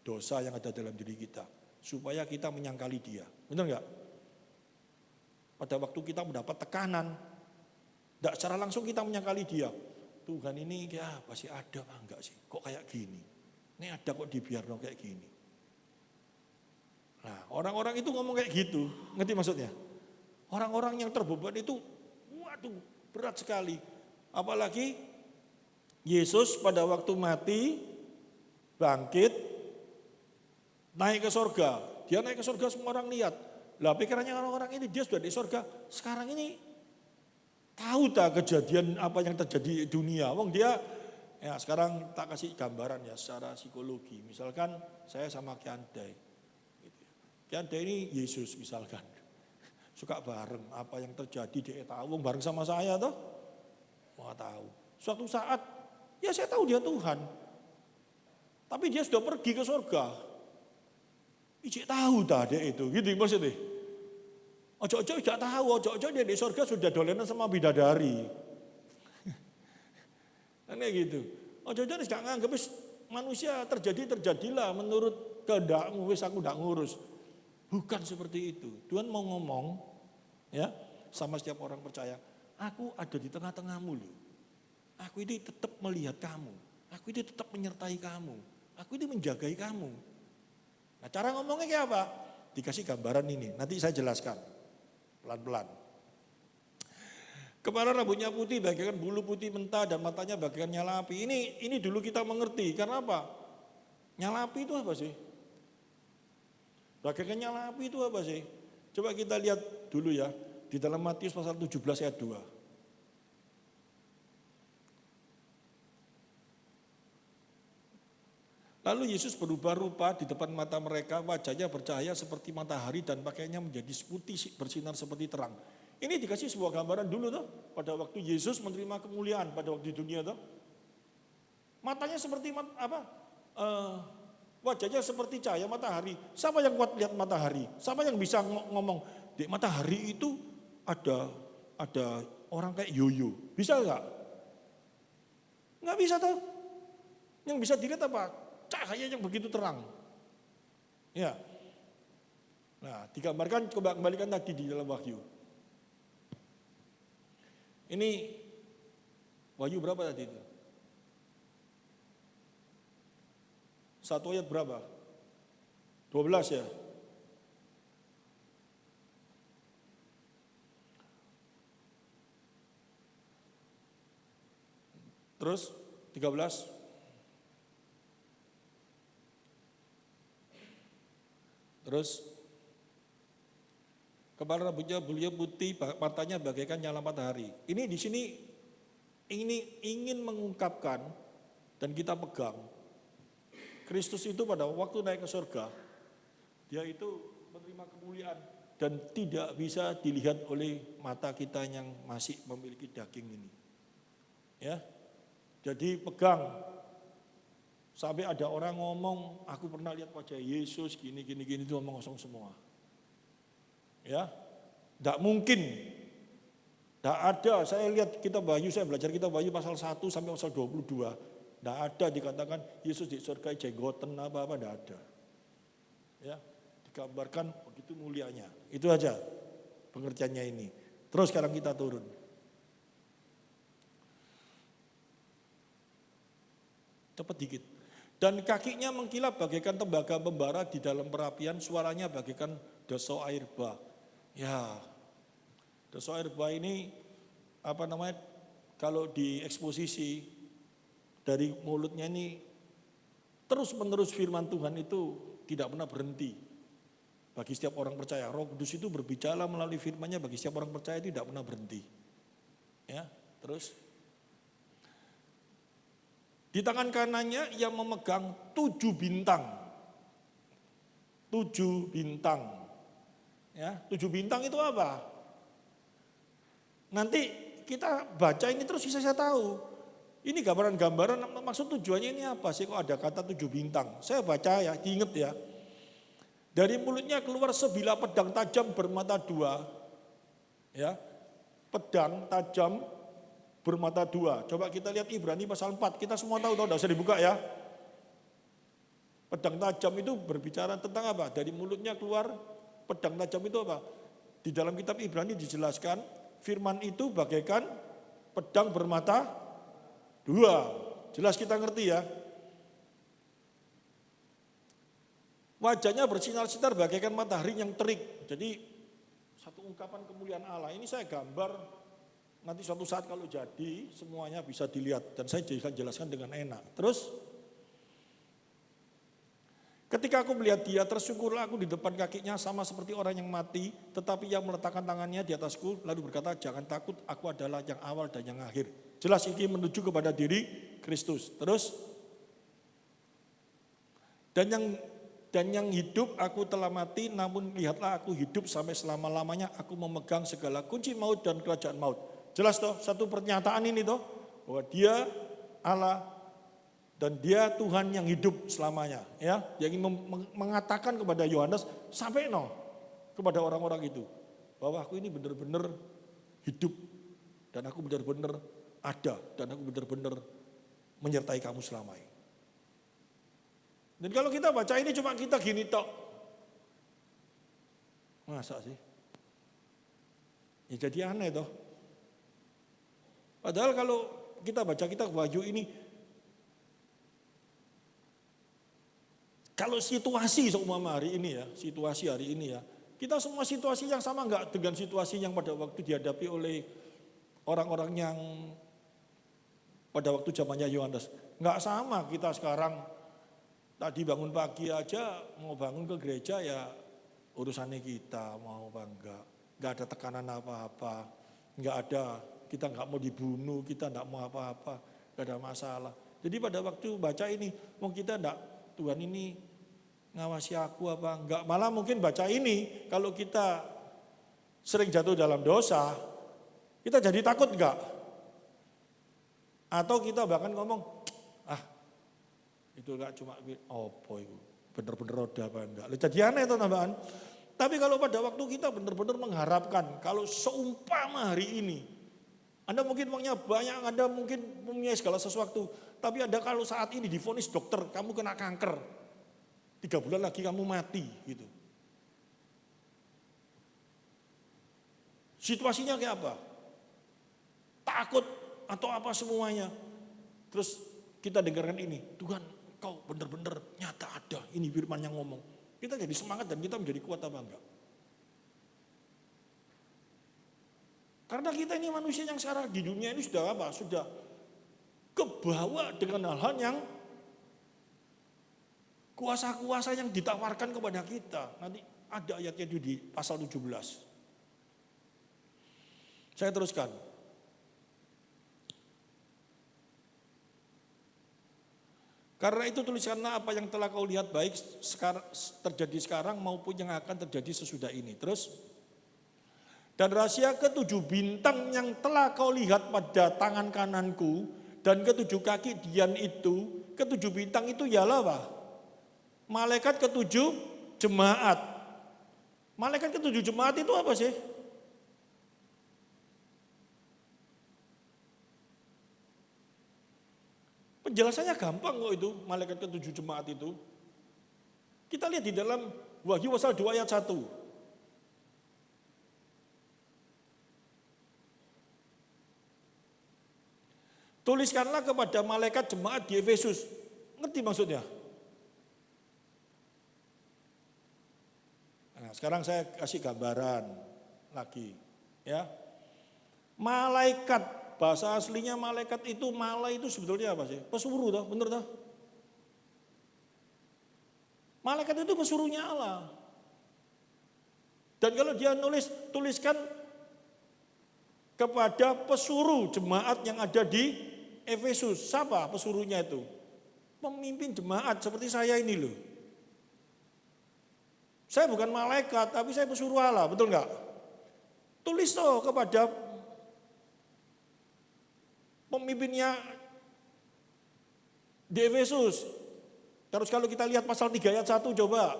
Speaker 1: dosa yang ada dalam diri kita. Supaya kita menyangkali dia. Benar enggak? Pada waktu kita mendapat tekanan, tidak secara langsung kita menyangkali dia. Tuhan ini kayak apa sih, ada apa enggak sih? Kok kayak gini? Ini ada kok dibiarno kayak gini. Nah, orang-orang itu ngomong kayak gitu, ngerti maksudnya? Orang-orang yang terbeban itu, waduh, berat sekali. Apalagi Yesus pada waktu mati, bangkit, naik ke sorga. Dia naik ke sorga, semua orang lihat. Lah pikirannya orang-orang ini, dia sudah di sorga. Sekarang ini tahu tak kejadian apa yang terjadi di dunia. Wong dia, ya sekarang tak kasih gambaran ya secara psikologi. Misalkan saya sama Kiandai. Kiandai ini Yesus misalkan. Suka bareng apa yang terjadi, dia tahu. Wong bareng sama saya toh. Wah tahu. Suatu saat, ya saya tahu dia Tuhan. Tapi dia sudah pergi ke sorga. Ijek tahu tak dia itu, gitu maksudnya. Ojo-ojo tidak tahu, ojo-ojo dia di sorga sudah dolenan sama bidadari. Aneh gitu. Ojo-ojo tidak nganggep manusia terjadilah menurut kehendakmu, wis aku tidak ngurus. Bukan seperti itu. Tuhan mau ngomong ya sama setiap orang percaya, aku ada di tengah-tengahmu loh. Aku ini tetap melihat kamu. Aku ini tetap menyertai kamu. Aku ini menjagai kamu. Nah cara ngomongnya kayak apa? Dikasih gambaran ini, nanti saya jelaskan pelan-pelan. Kepala rambutnya putih bagaikan bulu putih mentah dan matanya bagaikan nyala api. Ini dulu kita mengerti, karena apa? Nyala api itu apa sih? Bagaikan nyala api itu apa sih? Coba kita lihat dulu ya, di dalam Matius pasal 17 ayat 2. Lalu Yesus berubah rupa di depan mata mereka, wajahnya bercahaya seperti matahari dan pakaiannya menjadi putih bersinar seperti terang. Ini dikasih sebuah gambaran dulu tuh, pada waktu Yesus menerima kemuliaan pada waktu di dunia tuh. Matanya seperti wajahnya seperti cahaya matahari. Siapa yang kuat lihat matahari? Siapa yang bisa ngomong di matahari itu ada orang kayak yoyo? Bisa nggak? Nggak bisa tuh. Yang bisa dilihat apa? Cahaya yang begitu terang. Ya. Nah, digambarkan, coba kembalikan tadi di dalam Wahyu. Ini Wahyu berapa tadi itu? 1 ayat berapa? 12 ya? Terus 13? Terus kepala rambutnya beliau putih, matanya bagaikan nyala matahari. Ini di sini ini ingin mengungkapkan dan kita pegang. Kristus itu pada waktu naik ke surga, dia itu menerima kemuliaan dan tidak bisa dilihat oleh mata kita yang masih memiliki daging ini. Ya. Jadi pegang. Sampai ada orang ngomong, aku pernah lihat wajah Yesus gini itu ngomong kosong semua. Ya, tidak mungkin, tidak ada. Saya lihat kitab Wahyu, saya belajar kitab Wahyu pasal 1 sampai pasal 22. Tidak ada dikatakan Yesus di surga jenggoten apa-apa, tidak ada. Ya, digambarkan begitu mulianya. Itu aja pengertiannya ini. Terus sekarang kita turun. Cepat dikit. Dan kakinya mengkilap bagaikan tembaga membara di dalam perapian, suaranya bagaikan deso air bah. Ya, deso air bah ini kalau di eksposisi dari mulutnya ini terus menerus firman Tuhan itu tidak pernah berhenti. Bagi setiap orang percaya, Roh Kudus itu berbicara melalui firman-Nya bagi setiap orang percaya itu tidak pernah berhenti. Ya, terus di tangan kanannya ia memegang 7 bintang. 7 bintang. Ya, 7 bintang itu apa? Nanti kita baca ini terus bisa saya tahu. Ini gambaran-gambaran, maksud tujuannya ini apa sih kok ada kata 7 bintang? Saya baca ya, diinget ya. Dari mulutnya keluar sebilah pedang tajam bermata 2. Ya. Pedang tajam bermata 2. Coba kita lihat Ibrani pasal 4. Kita semua tahu, tidak usah dibuka ya. Pedang tajam itu berbicara tentang apa? Dari mulutnya keluar pedang tajam itu apa? Di dalam kitab Ibrani dijelaskan firman itu bagaikan pedang bermata 2, jelas kita ngerti ya. Wajahnya bersinar-sinar bagaikan matahari yang terik. Jadi satu ungkapan kemuliaan Allah. Ini saya gambar, nanti suatu saat kalau jadi semuanya bisa dilihat. Dan saya akan jelaskan dengan enak. Terus, ketika aku melihat dia, tersyukurlah aku di depan kakinya sama seperti orang yang mati. Tetapi ia meletakkan tangannya di atasku, lalu berkata, jangan takut, aku adalah yang awal dan yang akhir. Jelas ini menuju kepada diri Kristus. Terus, dan yang hidup aku telah mati, namun lihatlah aku hidup sampai selama-lamanya, aku memegang segala kunci maut dan kerajaan maut. Jelas toh, satu pernyataan ini toh, bahwa dia Allah dan dia Tuhan yang hidup selamanya. Ya, yang ingin mengatakan kepada Yohanes, sampai kepada orang-orang itu, bahwa aku ini benar-benar hidup, dan aku benar-benar ada, dan aku benar-benar menyertai kamu selama ini. Dan kalau kita baca ini cuma kita gini tok. Masa sih? Ya jadi aneh toh. Padahal kalau kita baca kitab Wahyu ini, kalau situasi seumpama hari ini ya, situasi hari ini ya, kita semua situasi yang sama enggak dengan situasi yang pada waktu dihadapi oleh orang-orang yang pada waktu zamannya Yohanes. Enggak sama kita sekarang. Tadi bangun pagi aja mau bangun ke gereja ya urusannya kita mau apa enggak. Enggak ada tekanan apa-apa. Enggak ada, kita enggak mau dibunuh, kita enggak mau apa-apa. Enggak ada masalah. Jadi pada waktu baca ini, mau kita enggak, Tuhan ini ngawasi aku apa enggak. Malah mungkin baca ini, kalau kita sering jatuh dalam dosa, kita jadi takut enggak? Atau kita bahkan ngomong, itu enggak cuma opo itu, bener-bener roda apa enggak. Jadi aneh itu tambahan. Tapi kalau pada waktu kita benar-benar mengharapkan, kalau seumpama hari ini, Anda mungkin uangnya banyak, Anda mungkin punya segala sesuatu, tapi Anda kalau saat ini divonis dokter, kamu kena kanker, 3 bulan lagi kamu mati gitu. Situasinya kayak apa? Takut atau apa semuanya. Terus kita dengarkan ini, Tuhan kau benar-benar nyata ada, ini firman yang ngomong. Kita jadi semangat dan kita menjadi kuat apa enggak? Karena kita ini manusia yang sekarang di dunia ini sudah apa? Sudah kebawa dengan hal-hal yang kuasa-kuasa yang ditawarkan kepada kita. Nanti ada ayatnya itu di pasal 17. Saya teruskan. Karena itu tuliskanlah apa yang telah kau lihat baik terjadi sekarang maupun yang akan terjadi sesudah ini. Terus, dan rahasia 7 bintang yang telah kau lihat pada tangan kananku dan 7 kaki Dian itu, 7 bintang itu ialah apa? Malaikat 7 jemaat. Malaikat 7 jemaat itu apa sih? Penjelasannya gampang kok itu, malaikat 7 jemaat itu. Kita lihat di dalam Wahyu pasal 2 ayat 1. Tuliskanlah kepada malaikat jemaat di Efesus. Ngerti maksudnya? Nah, sekarang saya kasih gambaran lagi. Ya, malaikat. Bahasa aslinya malaikat itu, mala itu sebetulnya apa sih? Pesuruh toh, bener toh? Malaikat itu pesuruhnya Allah. Dan kalau dia tuliskan kepada pesuruh jemaat yang ada di Efesus. Siapa pesuruhnya itu? Pemimpin jemaat seperti saya ini loh. Saya bukan malaikat, tapi saya pesuruh Allah, betul enggak? Tulis toh kepada pemimpinnya di Efesus. Terus kalau kita lihat pasal 3 ayat 1 coba.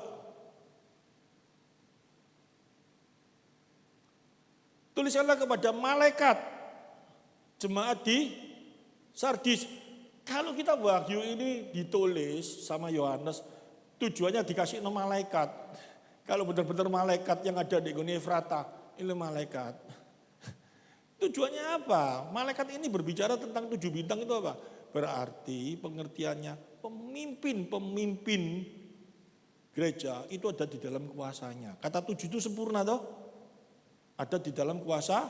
Speaker 1: Tuliskanlah kepada malaikat jemaat di Sardis. Kalau kita Wahyu ini ditulis sama Yohanes, tujuannya dikasih nama malaikat. Kalau benar-benar malaikat yang ada di Gunung Efrata, ini malaikat. Tujuannya apa? Malaikat ini berbicara tentang 7 bintang itu apa? Berarti pengertiannya pemimpin gereja itu ada di dalam kuasanya. Kata 7 itu sempurna toh? Ada di dalam kuasa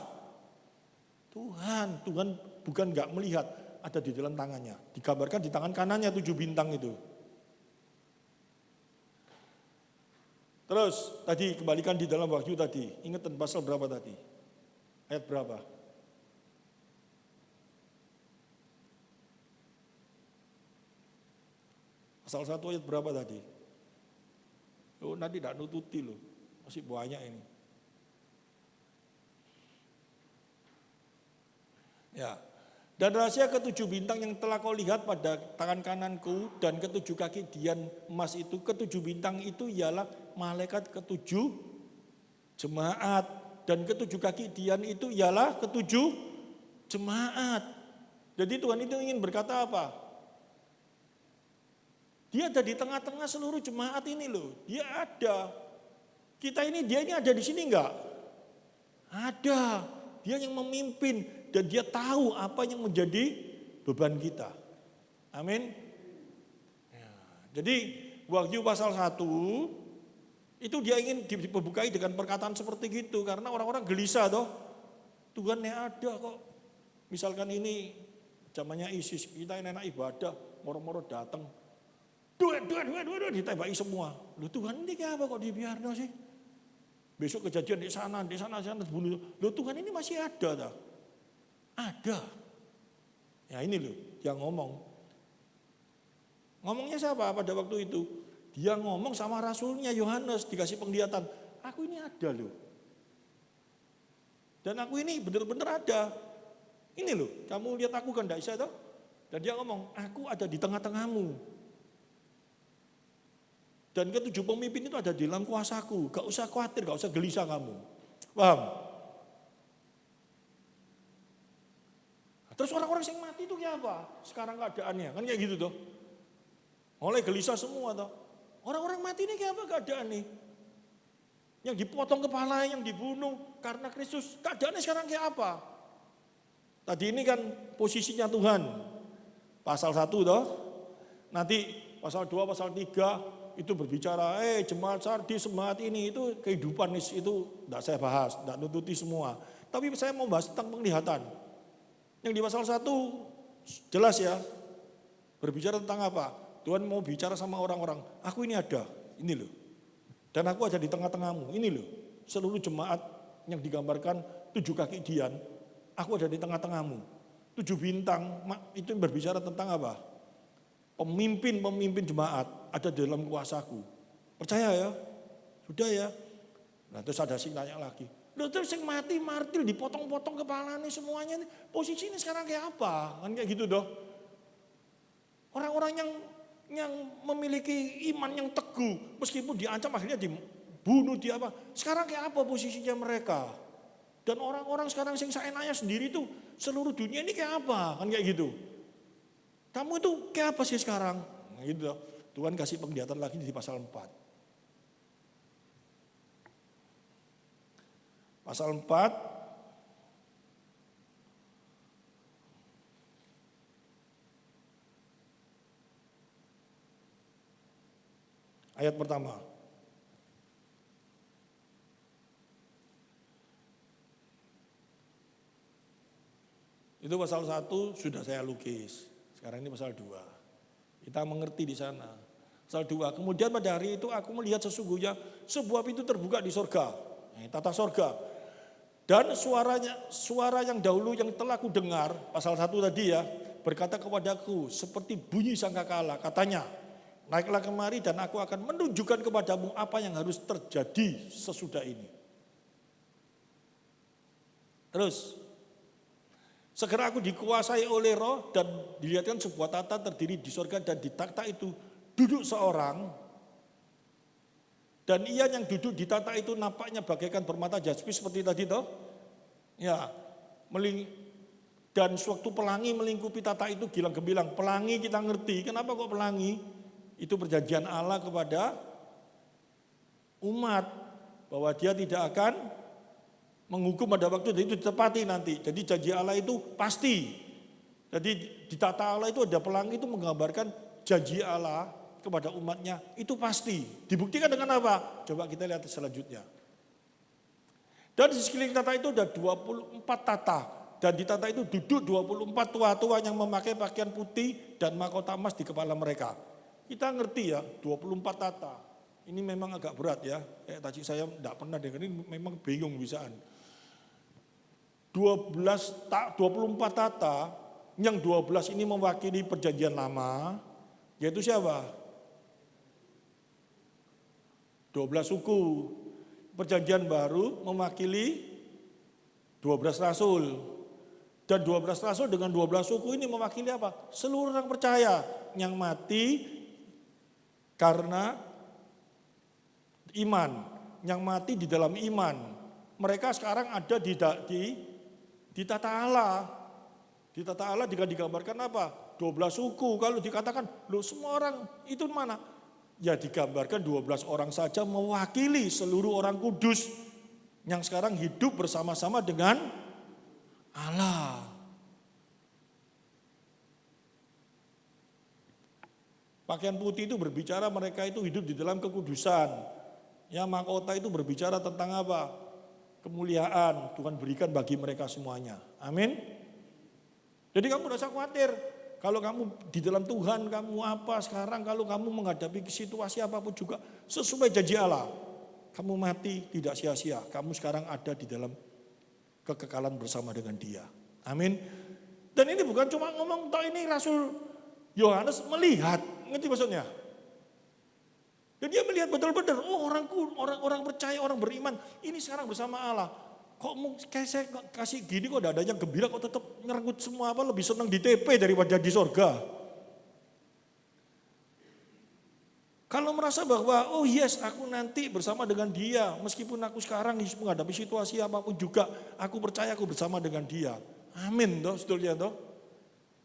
Speaker 1: Tuhan. Tuhan bukan enggak melihat, ada di dalam tangannya. Digambarkan di tangan kanannya 7 bintang itu. Terus tadi kembalikan di dalam Wahyu tadi. Ingat pasal berapa tadi? Ayat berapa? Pasal 1 ayat berapa tadi? Oh, nanti tidak nututi loh. Masih banyak ini. Ya. Dan rahasia ke-7 bintang yang telah kau lihat pada tangan kananku dan ke-7 kaki dian emas itu, ke-7 bintang itu ialah malaikat ke-7 jemaat, dan ke-7 kaki dian itu ialah ke-7 jemaat. Jadi Tuhan itu ingin berkata apa? Dia ada di tengah-tengah seluruh jemaat ini loh. Dia ada. Dia ini ada di sini enggak? Ada. Dia yang memimpin dan dia tahu apa yang menjadi beban kita. Amin. Ya, jadi Wahyu pasal 1 itu dia ingin dibukai dengan perkataan seperti gitu karena orang-orang gelisah toh. Tuhannya ada kok. Misalkan ini zamannya ISIS, kita enak ibadah, moro-moro datang. Dua, ditembaki semua. Loh Tuhan ini kayak apa kok dibiarno sih? Besok kejadian di sana bunuh. Loh Tuhan ini masih ada tak? Ada. Ya ini loh yang ngomong. Ngomongnya siapa pada waktu itu? Dia ngomong sama rasulnya Yohanes, dikasih penglihatan. Aku ini ada loh. Dan aku ini benar-benar ada. Ini loh, kamu lihat aku kan tidak bisa toh? Dan dia ngomong, aku ada di tengah-tengahmu. Dan ke-7 pemimpin itu ada di dalam kuasaku. Gak usah khawatir, gak usah gelisah kamu. Paham? Terus orang-orang yang mati itu kayak apa? Sekarang keadaannya, kan kayak gitu toh. Mulai gelisah semua toh. Orang-orang mati ini kayak apa keadaannya? Yang dipotong kepala, yang dibunuh karena Kristus. Keadaannya sekarang kayak apa? Tadi ini kan posisinya Tuhan. Pasal 1 toh. Nanti pasal 2, pasal 3 itu berbicara, jemaat Sardis, jemaat ini itu kehidupan itu tidak saya bahas, tidak nututi semua. Tapi saya mau bahas tentang penglihatan. Yang di pasal 1 jelas ya, berbicara tentang apa? Tuhan mau bicara sama orang-orang, aku ini ada, ini loh. Dan aku ada di tengah-tengahmu, ini loh. Seluruh jemaat yang digambarkan 7 kaki dian, aku ada di tengah-tengahmu. 7 bintang, itu berbicara tentang apa? Pemimpin jemaat ada dalam kuasaku. Percaya ya? Sudah ya? Nah terus ada sing tanya lagi. Loh terus yang mati martir dipotong-potong kepalanya semuanya. Posisi ini sekarang kayak apa? Kan kayak gitu doh. Orang-orang yang memiliki iman yang teguh. Meskipun diancam akhirnya dibunuh, dia apa. Sekarang kayak apa posisinya mereka? Dan orang-orang sekarang sing saenaknya sendiri tuh seluruh dunia ini kayak apa? Kan kayak gitu. Kamu itu kayak apa sih sekarang? Nah, gitu. Tuhan kasih penglihatan lagi di pasal 4. Pasal 4 ayat pertama. Itu pasal 1 sudah saya lukis. Sekarang ini pasal 2. Kita mengerti di sana. Pasal 2. Kemudian pada hari itu aku melihat sesungguhnya sebuah pintu terbuka di sorga. Tata sorga. Dan suara yang dahulu yang telah ku dengar, pasal 1 tadi ya, berkata kepadaku seperti bunyi sangkakala. Katanya, naiklah kemari dan aku akan menunjukkan kepadamu apa yang harus terjadi sesudah ini. Terus, segera aku dikuasai oleh roh dan dilihatkan sebuah tata terdiri di sorga dan di takhta itu duduk seorang. Dan ia yang duduk di takhta itu nampaknya bagaikan bermata jaspis seperti tadi toh. Ya, dan sewaktu pelangi melingkupi takhta itu gilang gemilang. Pelangi kita ngerti, kenapa kok pelangi? Itu perjanjian Allah kepada umat bahwa dia tidak akan Menghukum pada waktu itu ditepati nanti. Jadi janji Allah itu pasti. Jadi di tata Allah itu ada pelangi itu menggambarkan janji Allah kepada umatnya itu pasti. Dibuktikan dengan apa? Coba kita lihat selanjutnya. Dan di sekeliling tata itu ada 24 tata. Dan di tata itu duduk 24 tua-tua yang memakai pakaian putih dan mahkota emas di kepala mereka. Kita ngerti ya, 24 tata. Ini memang agak berat ya. Tadi saya tidak pernah dengar, ini memang bingung bisaan. 24 tata, yang 12 ini mewakili perjanjian lama, yaitu siapa? 12 suku. Perjanjian baru mewakili 12 rasul. Dan 12 rasul dengan 12 suku ini mewakili apa? Seluruh orang percaya yang mati karena iman, yang mati di dalam iman. Mereka sekarang ada di tata Allah. Di tata Allah digambarkan apa? 12 suku. Kalau dikatakan, loh semua orang itu mana? Ya digambarkan 12 orang saja mewakili seluruh orang kudus yang sekarang hidup bersama-sama dengan Allah. Pakaian putih itu berbicara mereka itu hidup di dalam kekudusan. Ya mahkota itu berbicara tentang apa? Kemuliaan Tuhan berikan bagi mereka semuanya. Amin. Jadi kamu tidak usah khawatir. Kalau kamu di dalam Tuhan, kamu apa sekarang, kalau kamu menghadapi situasi apapun juga sesuai janji Allah. Kamu mati tidak sia-sia. Kamu sekarang ada di dalam kekekalan bersama dengan Dia. Amin. Dan ini bukan cuma ngomong, toh ini Rasul Yohanes melihat, ngerti maksudnya? Dan dia melihat betul-betul, oh orang percaya, orang beriman, ini sekarang bersama Allah. Kok kayak saya kasih gini kok dadanya gembira, kok tetap ngerenggut semua apa, lebih senang di TP daripada di sorga. Kalau merasa bahwa, oh yes aku nanti bersama dengan Dia, meskipun aku sekarang menghadapi situasi apapun juga, aku percaya aku bersama dengan Dia. Amin toh, sebetulnya toh.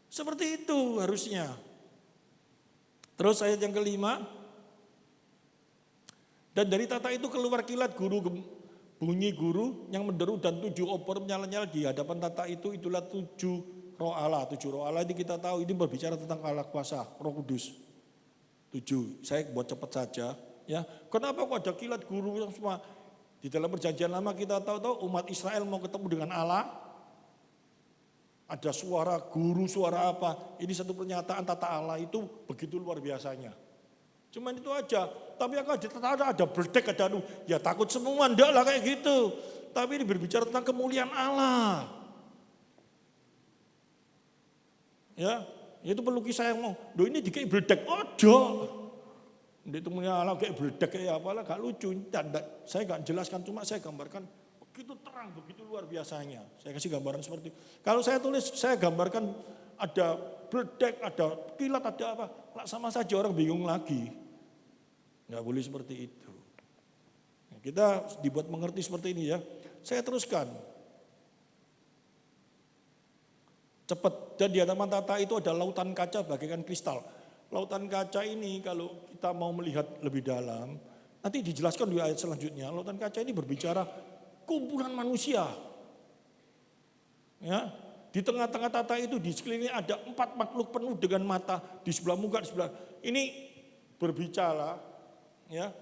Speaker 1: Seperti itu harusnya. Terus ayat yang kelima, dan dari tata itu keluar kilat bunyi guru yang menderu dan 7 obor menyala-nyala di hadapan tata itu, itulah 7 roh Allah. 7 roh Allah ini kita tahu ini berbicara tentang Allah kuasa, Roh Kudus. 7, saya buat cepat saja. Ya, kenapa kok ada kilat guru yang semua? Di dalam perjanjian lama kita tahu umat Israel mau ketemu dengan Allah. Ada suara guru, suara apa. Ini satu pernyataan tata Allah itu begitu luar biasanya. Cuman itu aja. Tapi ada berdek, ada ya takut semua, enggak lah kayak gitu. Tapi ini berbicara tentang kemuliaan Allah. Ya, itu pelukis saya ngomong, ini dikei berdek, ojo. Itu kemuliaan Allah kayak berdek kayak apalah, gak lucu. Saya gak jelaskan, cuma saya gambarkan begitu terang, begitu luar biasanya. Saya kasih gambaran seperti itu. Kalau saya tulis, saya gambarkan ada berdek, ada kilat, ada apa. Sama saja orang bingung lagi. Nggak boleh seperti itu. Kita dibuat mengerti seperti ini ya. Saya teruskan. Cepat. Dan di hadapan tata itu ada lautan kaca bagaikan kristal. Lautan kaca ini kalau kita mau melihat lebih dalam, nanti dijelaskan di ayat selanjutnya. Lautan kaca ini berbicara kumpulan manusia. Ya, di tengah-tengah tata itu di sekelilingnya ada 4 makhluk penuh dengan mata di sebelah muka, di sebelah. Ini berbicara ya,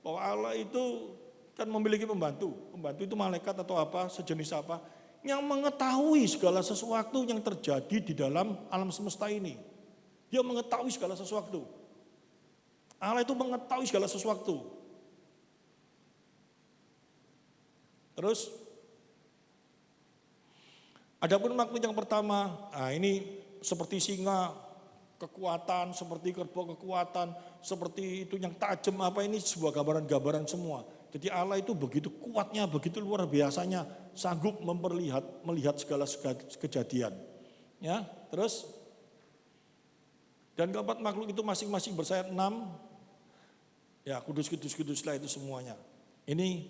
Speaker 1: bahwa Allah itu kan memiliki pembantu. Pembantu itu malaikat atau apa, sejenis apa, yang mengetahui segala sesuatu yang terjadi di dalam alam semesta ini. Dia mengetahui segala sesuatu. Allah itu mengetahui segala sesuatu. Terus, adapun makhluk yang pertama, ini seperti singa, kekuatan, seperti kerbau kekuatan, seperti itu yang tajam apa, ini sebuah gambaran-gambaran semua. Jadi Allah itu begitu kuatnya, begitu luar biasanya, sanggup melihat segala kejadian. Ya, terus dan keempat makhluk itu masing-masing bersayap 6. Ya, kudus-kudus-kuduslah itu semuanya. Ini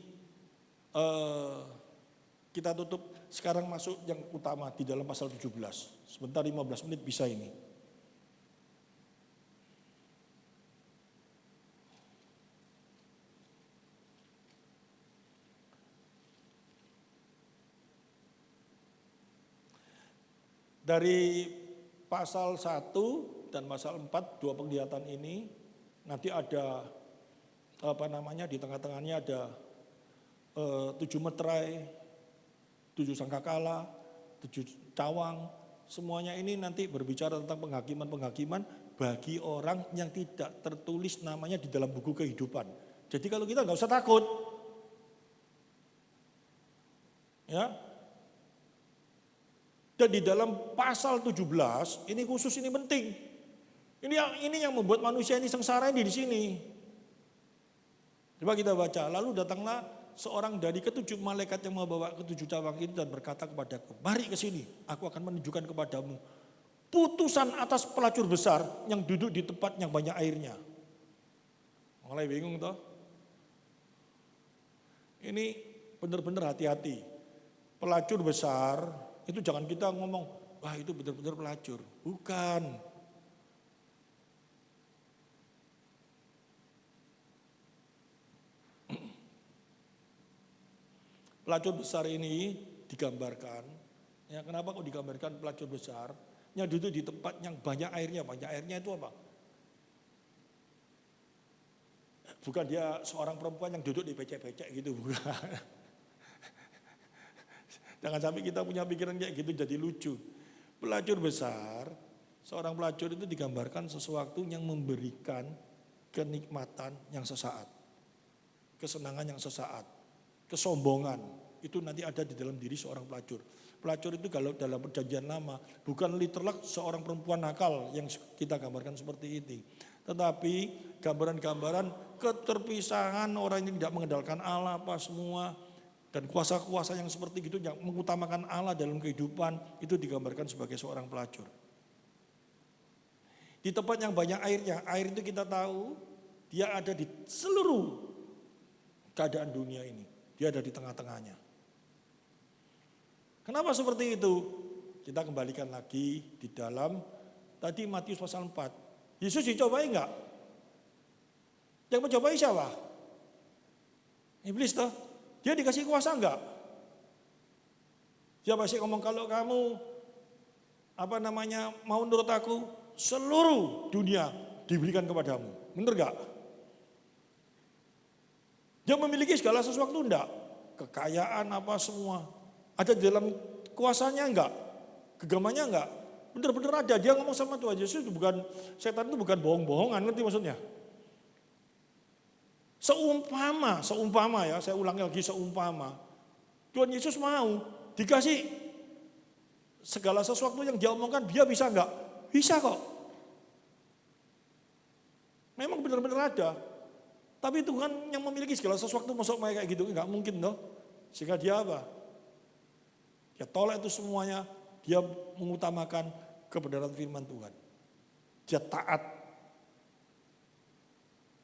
Speaker 1: kita tutup sekarang, masuk yang utama di dalam pasal 17. Sebentar 15 menit bisa ini. Dari pasal 1 dan pasal 4, dua penglihatan ini, nanti ada di tengah-tengahnya ada 7 meterai, 7 sangkakala, 7 cawang. Semuanya ini nanti berbicara tentang penghakiman-penghakiman bagi orang yang tidak tertulis namanya di dalam buku kehidupan. Jadi kalau kita nggak usah takut. Ya. Dan di dalam pasal 17, ini khusus, ini penting. Ini yang membuat manusia ini sengsara di sini. Coba kita baca, lalu datanglah seorang dari ketujuh malaikat yang membawa ketujuh cawang itu dan berkata kepadaku, mari ke sini, aku akan menunjukkan kepadamu putusan atas pelacur besar yang duduk di tempat yang banyak airnya. Mulai bingung toh? Ini benar-benar hati-hati. Pelacur besar, itu jangan kita ngomong, wah itu benar-benar pelacur. Bukan. Pelacur besar ini digambarkan, ya kenapa kok digambarkan pelacur besar? Yang duduk di tempat yang banyak airnya. Banyak airnya itu apa? Bukan dia seorang perempuan yang duduk di becek-becek gitu, bukan. Jangan sampai kita punya pikiran kayak gitu jadi lucu. Pelacur besar, seorang pelacur itu digambarkan sesuatu yang memberikan kenikmatan yang sesaat. Kesenangan yang sesaat. Kesombongan, itu nanti ada di dalam diri seorang pelacur. Pelacur itu kalau dalam perjanjian lama bukan literal seorang perempuan nakal yang kita gambarkan seperti ini. Tetapi gambaran-gambaran keterpisahan orang yang tidak mengendalikan Allah apa semua. Dan kuasa-kuasa yang seperti itu yang mengutamakan Allah dalam kehidupan itu digambarkan sebagai seorang pelacur. Di tempat yang banyak airnya, air itu kita tahu dia ada di seluruh keadaan dunia ini. Dia ada di tengah-tengahnya. Kenapa seperti itu? Kita kembalikan lagi di dalam tadi Matius pasal 4. Yesus dicobai enggak? Yang mencobai siapa? Iblis toh. Dia dikasih kuasa enggak? Siapa sih ngomong kalau kamu mau nurut aku, seluruh dunia diberikan kepadamu. Benar enggak? Dia memiliki segala sesuatu enggak? Kekayaan apa semua. Ada di dalam kuasanya enggak? Gegamannya enggak? Benar-benar ada. Dia ngomong sama Tuhan Yesus, itu bukan setan, itu bukan bohong-bohongan, ngerti maksudnya? Seumpama ya, saya ulangi lagi, seumpama Tuhan Yesus mau dikasih segala sesuatu yang dia omongkan, dia bisa enggak? Bisa kok. Memang benar-benar ada. Tapi Tuhan yang memiliki segala sesuatu masuk kayak gitu, enggak mungkin toh. Sehingga dia apa? Dia tolak itu semuanya, dia mengutamakan kebenaran firman Tuhan. Dia taat.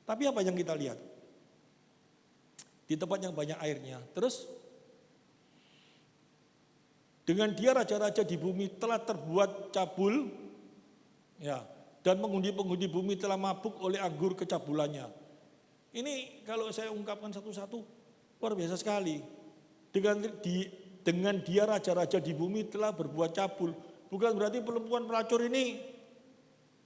Speaker 1: Tapi apa yang kita lihat? Di tempat yang banyak airnya. Terus dengan dia raja-raja di bumi telah terbuat cabul, ya, dan penghuni-penghuni bumi telah mabuk oleh anggur kecabulannya. Ini kalau saya ungkapkan satu-satu luar biasa sekali. Dengan dia raja-raja di bumi telah berbuat cabul. Bukan berarti perempuan pelacur ini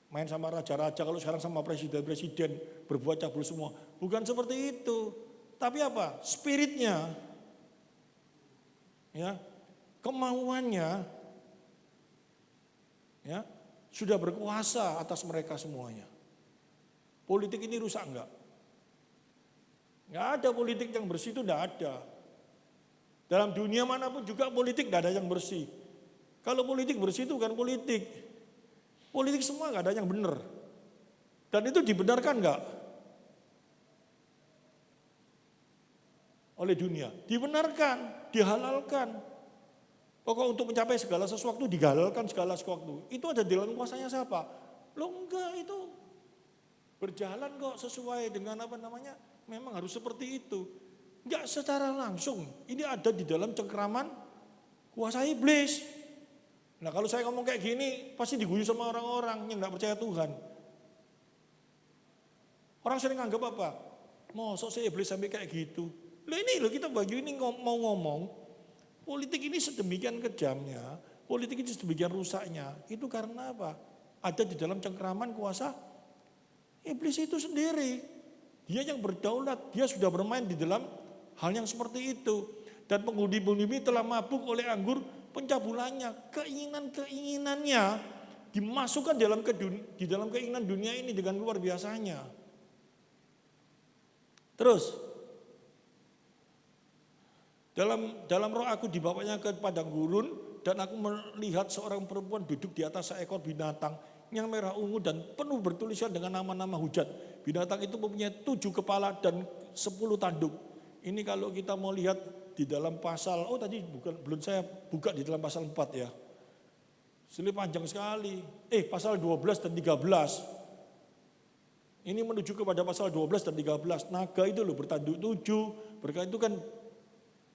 Speaker 1: main sama raja-raja, kalau sekarang sama presiden-presiden berbuat cabul semua. Bukan seperti itu. Tapi apa? Spiritnya, ya, kemauannya, ya, sudah berkuasa atas mereka semuanya. Politik ini rusak enggak? Enggak ada politik yang bersih, itu enggak ada. Dalam dunia manapun juga politik enggak ada yang bersih. Kalau politik bersih itu bukan politik. Politik semua enggak ada yang benar. Dan itu dibenarkan enggak? Oleh dunia. Dibenarkan, dihalalkan. Pokok untuk mencapai segala sesuatu dihalalkan segala sesuatu. Itu ada di dalam kuasanya siapa? Loh enggak, itu berjalan kok sesuai dengan memang harus seperti itu. Enggak secara langsung. Ini ada di dalam cengkraman kuasa iblis. Nah kalau saya ngomong kayak gini, pasti diguyu sama orang-orang yang enggak percaya Tuhan. Orang sering anggap apa? Mosok sih iblis sampai kayak gitu. Loh kita bagi ini mau ngomong, politik ini sedemikian kejamnya, politik itu sebagian rusaknya. Itu karena apa? Ada di dalam cengkeraman kuasa iblis itu sendiri. Dia yang berdaulat, dia sudah bermain di dalam hal yang seperti itu. Dan penghuni-penghuni telah mabuk oleh anggur pencabulannya. Keinginan-keinginannya dimasukkan di dalam keinginan dunia ini dengan luar biasanya. Terus, dalam roh aku dibawanya ke padang gurun, dan aku melihat seorang perempuan duduk di atas seekor binatang yang merah ungu dan penuh bertulisan dengan nama-nama hujat. Binatang itu mempunyai 7 kepala dan 10 tanduk. Ini kalau kita mau lihat di dalam pasal, belum saya buka di dalam pasal 4 ya. Ini panjang sekali. Pasal 12 dan 13. Ini menuju kepada pasal 12 dan 13. Naga itu loh bertanduk 7. Berkah itu kan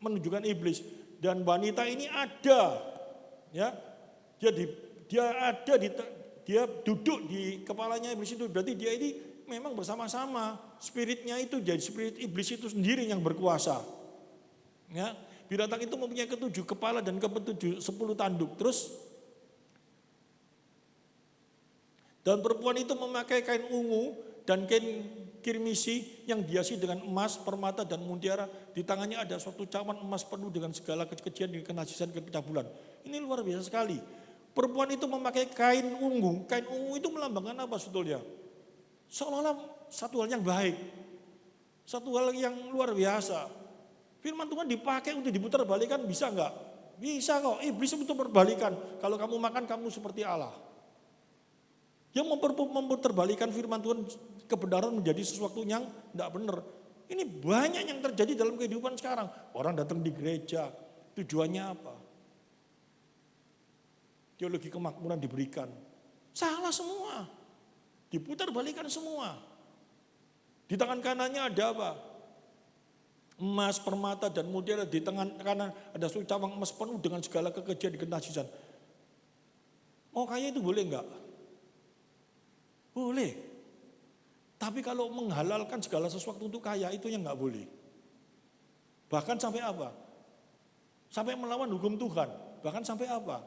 Speaker 1: menunjukkan iblis. Dan wanita ini ada. Ya. Dia duduk di kepalanya iblis itu. Berarti dia ini memang bersama-sama. Spiritnya itu jadi spirit iblis itu sendiri yang berkuasa. Ya. Binatang itu mempunyai ke-7 kepala dan ke-7 10 tanduk. Terus dan perempuan itu memakai kain ungu dan kain kirmisi yang dihiasi dengan emas, permata dan mutiara. Di tangannya ada suatu cawan emas penuh dengan segala kekejian, kenajisian, pencabulan. Ini luar biasa sekali. Perempuan itu memakai kain ungu. Kain ungu itu melambangkan apa sebetulnya? Seolah-olah satu hal yang baik. Satu hal yang luar biasa. Firman Tuhan dipakai untuk diputar-balikan, bisa enggak? Bisa kok, iblis itu berbalikan. Kalau kamu makan, kamu seperti Allah. Yang memputerbalikan firman Tuhan, kebenaran menjadi sesuatu yang tidak benar. Ini banyak yang terjadi dalam kehidupan sekarang. Orang datang di gereja, tujuannya apa? Teologi kemakmuran diberikan. Salah semua. Diputar-balikan semua. Di tangan kanannya ada apa? Emas, permata, dan mutiara. Di tangan kanan ada suatu cawang emas penuh dengan segala kekejian, kenajisian. Mau kaya itu boleh enggak? Boleh. Tapi kalau menghalalkan segala sesuatu untuk kaya, itu yang enggak boleh. Bahkan sampai apa? Sampai melawan hukum Tuhan. Bahkan sampai apa?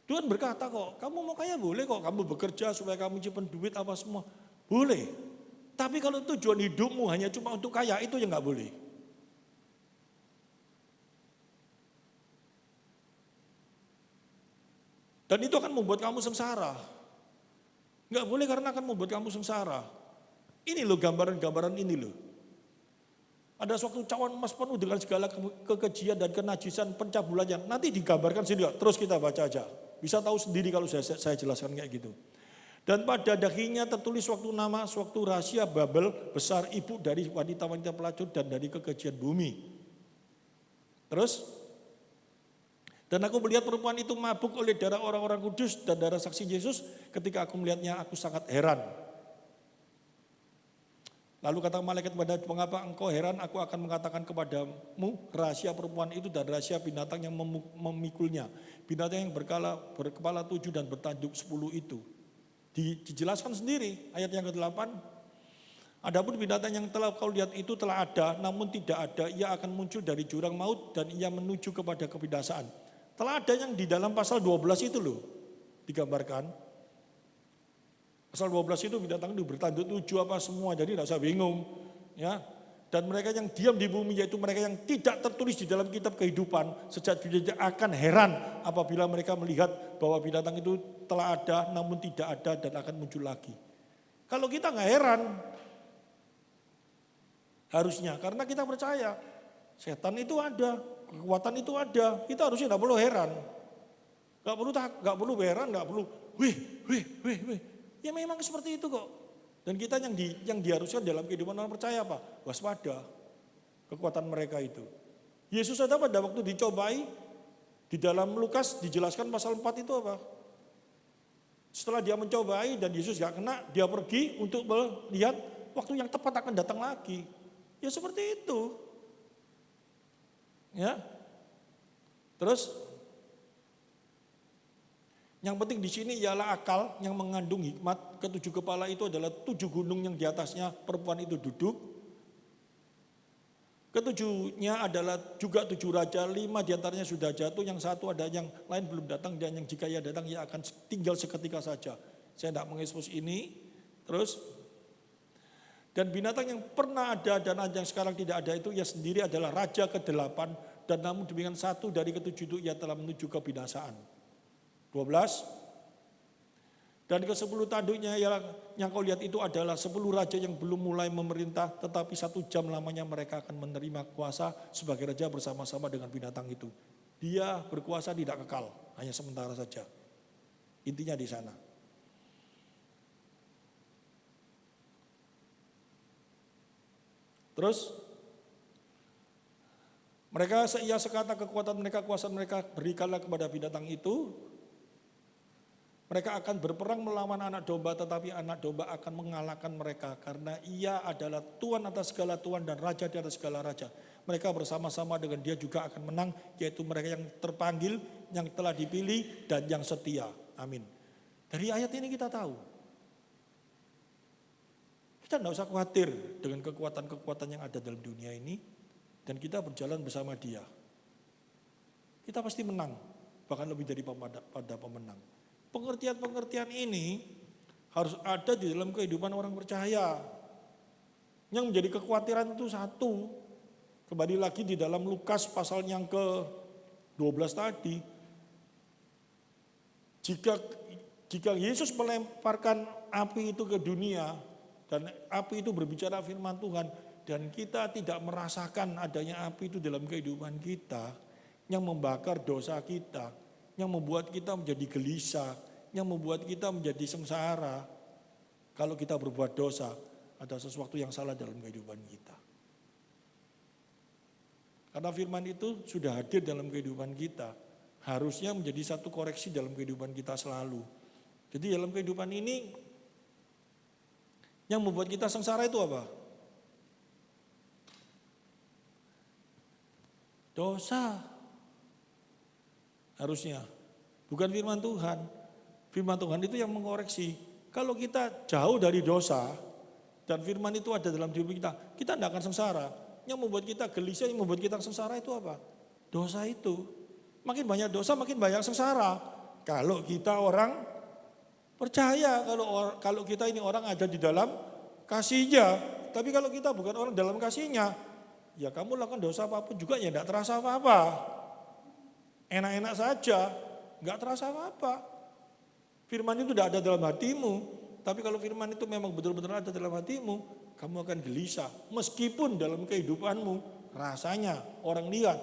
Speaker 1: Tuhan berkata kok, kamu mau kaya boleh kok. Kamu bekerja supaya kamu simpan duit apa semua. Boleh. Tapi kalau tujuan hidupmu hanya cuma untuk kaya, itu yang enggak boleh. Dan itu akan membuat kamu sengsara. Enggak boleh karena akan membuat kamu sengsara. Ini loh gambaran-gambaran ini loh. Ada suatu cawan emas penuh dengan segala kekejian dan kenajisan, pencabulannya. Nanti digambarkan sini, terus kita baca aja. Bisa tahu sendiri kalau saya jelaskan kayak gitu. Dan pada dahinya tertulis suatu nama, suatu rahasia Babel besar, ibu dari wanita-wanita pelacur dan dari kekejian bumi. Terus, dan aku melihat perempuan itu mabuk oleh darah orang-orang kudus dan darah saksi Yesus. Ketika aku melihatnya, aku sangat heran. Lalu kata malaikat kepada, mengapa engkau heran? Aku akan mengatakan kepadamu rahasia perempuan itu dan rahasia binatang yang memikulnya. Binatang yang berkepala 7 dan bertanduk 10 itu. Dijelaskan sendiri ayat yang ke-8. Adapun binatang yang telah kau lihat itu telah ada, namun tidak ada. Ia akan muncul dari jurang maut dan ia menuju kepada kebinasaan. Telah ada yang di dalam pasal 12 itu loh digambarkan. Pasal 12 itu binatang itu bertanduk 7 apa semua, jadi tidak usah bingung. Ya. Dan mereka yang diam di bumi, yaitu mereka yang tidak tertulis di dalam kitab kehidupan, sejatinya akan heran apabila mereka melihat bahwa binatang itu telah ada namun tidak ada dan akan muncul lagi. Kalau kita nggak heran, harusnya, karena kita percaya setan itu ada, kekuatan itu ada, kita harusnya nggak perlu heran, nggak perlu heran, nggak perlu wih. Ya memang seperti itu kok. Dan kita yang diharuskan dalam kehidupan orang percaya apa? Waspada kekuatan mereka itu. Yesus ada pada waktu dicobai di dalam Lukas dijelaskan pasal 4 itu apa? Setelah dia mencobai dan Yesus gak kena, dia pergi untuk melihat waktu yang tepat akan datang lagi. Ya seperti itu. Ya. Terus yang penting di sini ialah akal yang mengandung hikmat. Ke-7 kepala itu adalah 7 gunung yang di atasnya perempuan itu duduk. Ketujuhnya adalah juga 7 raja, 5 diantaranya sudah jatuh, yang satu ada yang lain belum datang, dan yang jika ia datang ia akan tinggal seketika saja. Saya tidak mengekspos ini. Terus, dan binatang yang pernah ada dan yang sekarang tidak ada itu ia sendiri adalah raja ke-8, dan namun demikian satu dari ke-7 itu ia telah menuju kebinasaan. 12. Dan ke-10 tanduknya yang kau lihat itu adalah 10 raja yang belum mulai memerintah, tetapi 1 jam lamanya mereka akan menerima kuasa sebagai raja bersama-sama dengan binatang itu. Dia berkuasa tidak kekal, hanya sementara saja. Intinya di sana. Terus, mereka ia sekata kekuatan mereka, kuasa mereka berikanlah kepada binatang itu. Mereka akan berperang melawan anak domba, tetapi anak domba akan mengalahkan mereka karena ia adalah Tuhan atas segala Tuhan dan Raja di atas segala Raja. Mereka bersama-sama dengan dia juga akan menang, yaitu mereka yang terpanggil, yang telah dipilih, dan yang setia. Amin. Dari ayat ini kita tahu, kita tidak usah khawatir dengan kekuatan-kekuatan yang ada dalam dunia ini, dan kita berjalan bersama dia. Kita pasti menang, bahkan lebih daripada pemenang. Pengertian-pengertian ini harus ada di dalam kehidupan orang percaya. Yang menjadi kekhawatiran itu satu. Kembali lagi di dalam Lukas pasal yang ke-12 tadi. Jika Yesus melemparkan api itu ke dunia, dan api itu berbicara firman Tuhan, dan kita tidak merasakan adanya api itu dalam kehidupan kita, yang membakar dosa kita, yang membuat kita menjadi gelisah, yang membuat kita menjadi sengsara. Kalau kita berbuat dosa, ada sesuatu yang salah dalam kehidupan kita. Karena firman itu sudah hadir dalam kehidupan kita, harusnya menjadi satu koreksi dalam kehidupan kita selalu. Jadi dalam kehidupan ini, yang membuat kita sengsara itu apa? Dosa. Harusnya, bukan firman Tuhan. Firman Tuhan itu yang mengoreksi. Kalau kita jauh dari dosa, dan firman itu ada dalam diri kita, kita tidak akan sengsara. Yang membuat kita gelisah, yang membuat kita sengsara itu apa? Dosa itu. Makin banyak dosa, makin banyak sengsara. Kalau kita orang percaya, kalau kita ini orang ada di dalam kasihnya. Tapi kalau kita bukan orang dalam kasihnya, ya kamu lakukan dosa apapun juga ya tidak terasa apa-apa. Enak-enak saja, nggak terasa apa-apa. Firman itu tidak ada dalam hatimu, tapi kalau firman itu memang betul-betul ada dalam hatimu, kamu akan gelisah. Meskipun dalam kehidupanmu rasanya orang lihat,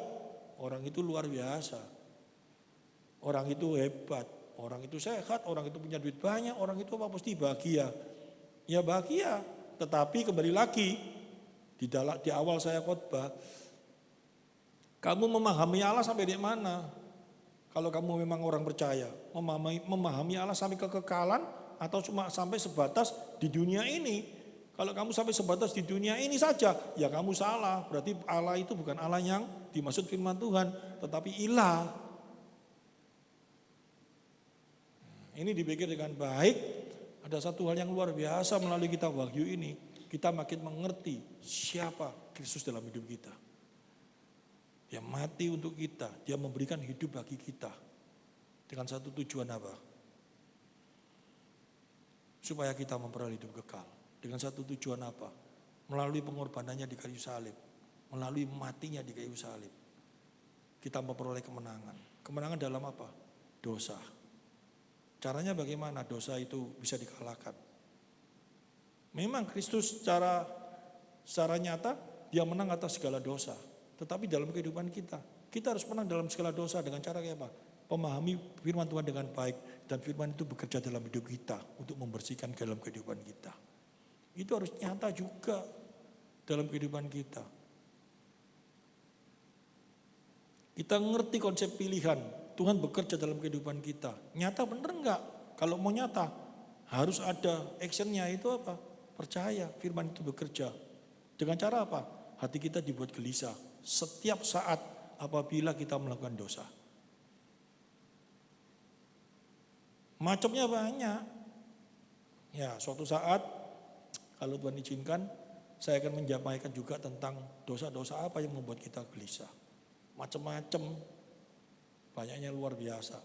Speaker 1: orang itu luar biasa, orang itu hebat, orang itu sehat, orang itu punya duit banyak, orang itu apa pasti bahagia. Ya bahagia, tetapi kembali lagi di awal saya khotbah, kamu memahami Allah sampai di mana? Kalau kamu memang orang percaya, memahami Allah sampai kekekalan atau cuma sampai sebatas di dunia ini? Kalau kamu sampai sebatas di dunia ini saja, ya kamu salah. Berarti Allah itu bukan Allah yang dimaksud firman Tuhan, tetapi ilah. Ini dipikir dengan baik, ada satu hal yang luar biasa melalui kitab Wahyu ini. Kita makin mengerti siapa Kristus dalam hidup kita. Dia mati untuk kita, dia memberikan hidup bagi kita. Dengan satu tujuan apa? Supaya kita memperoleh hidup kekal. Dengan satu tujuan apa? Melalui pengorbanannya di kayu salib. Melalui matinya di kayu salib. Kita memperoleh kemenangan. Kemenangan dalam apa? Dosa. Caranya bagaimana dosa itu bisa dikalahkan? Memang Kristus secara nyata dia menang atas segala dosa. Tetapi dalam kehidupan kita harus menang dalam segala dosa dengan cara kayak apa? Memahami firman Tuhan dengan baik, dan firman itu bekerja dalam hidup kita untuk membersihkan dalam kehidupan kita. Itu harus nyata juga dalam kehidupan kita. Kita ngerti konsep pilihan, Tuhan bekerja dalam kehidupan kita. Nyata bener enggak? Kalau mau nyata, harus ada actionnya, itu apa? Percaya firman itu bekerja. Dengan cara apa? Hati kita dibuat gelisah setiap saat apabila kita melakukan dosa. Macamnya banyak. Ya, suatu saat kalau Tuhan izinkan, saya akan menyampaikan juga tentang dosa-dosa apa yang membuat kita gelisah. Macam-macam, banyaknya luar biasa.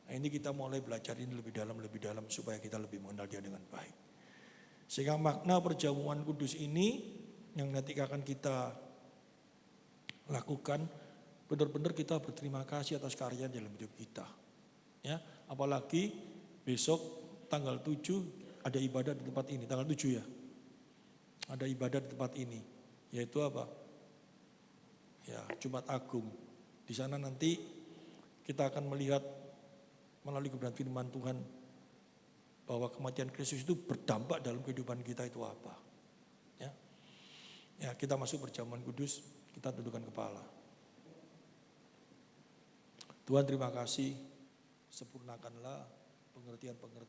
Speaker 1: Nah, ini kita mulai belajar ini lebih dalam supaya kita lebih mengenal Dia dengan baik. Sehingga makna perjamuan kudus ini yang nanti akan kita lakukan, benar-benar kita berterima kasih atas karya dalam hidup kita. Ya, apalagi besok tanggal 7 ada ibadah di tempat ini, tanggal 7 ya. Ada ibadah di tempat ini, yaitu apa? Ya, Jumat Agung. Di sana nanti kita akan melihat melalui kebenaran firman Tuhan bahwa kematian Kristus itu berdampak dalam kehidupan kita itu apa. Ya, kita masuk perjamuan kudus, kita tundukkan kepala. Tuhan terima kasih, sempurnakanlah pengertian-pengertian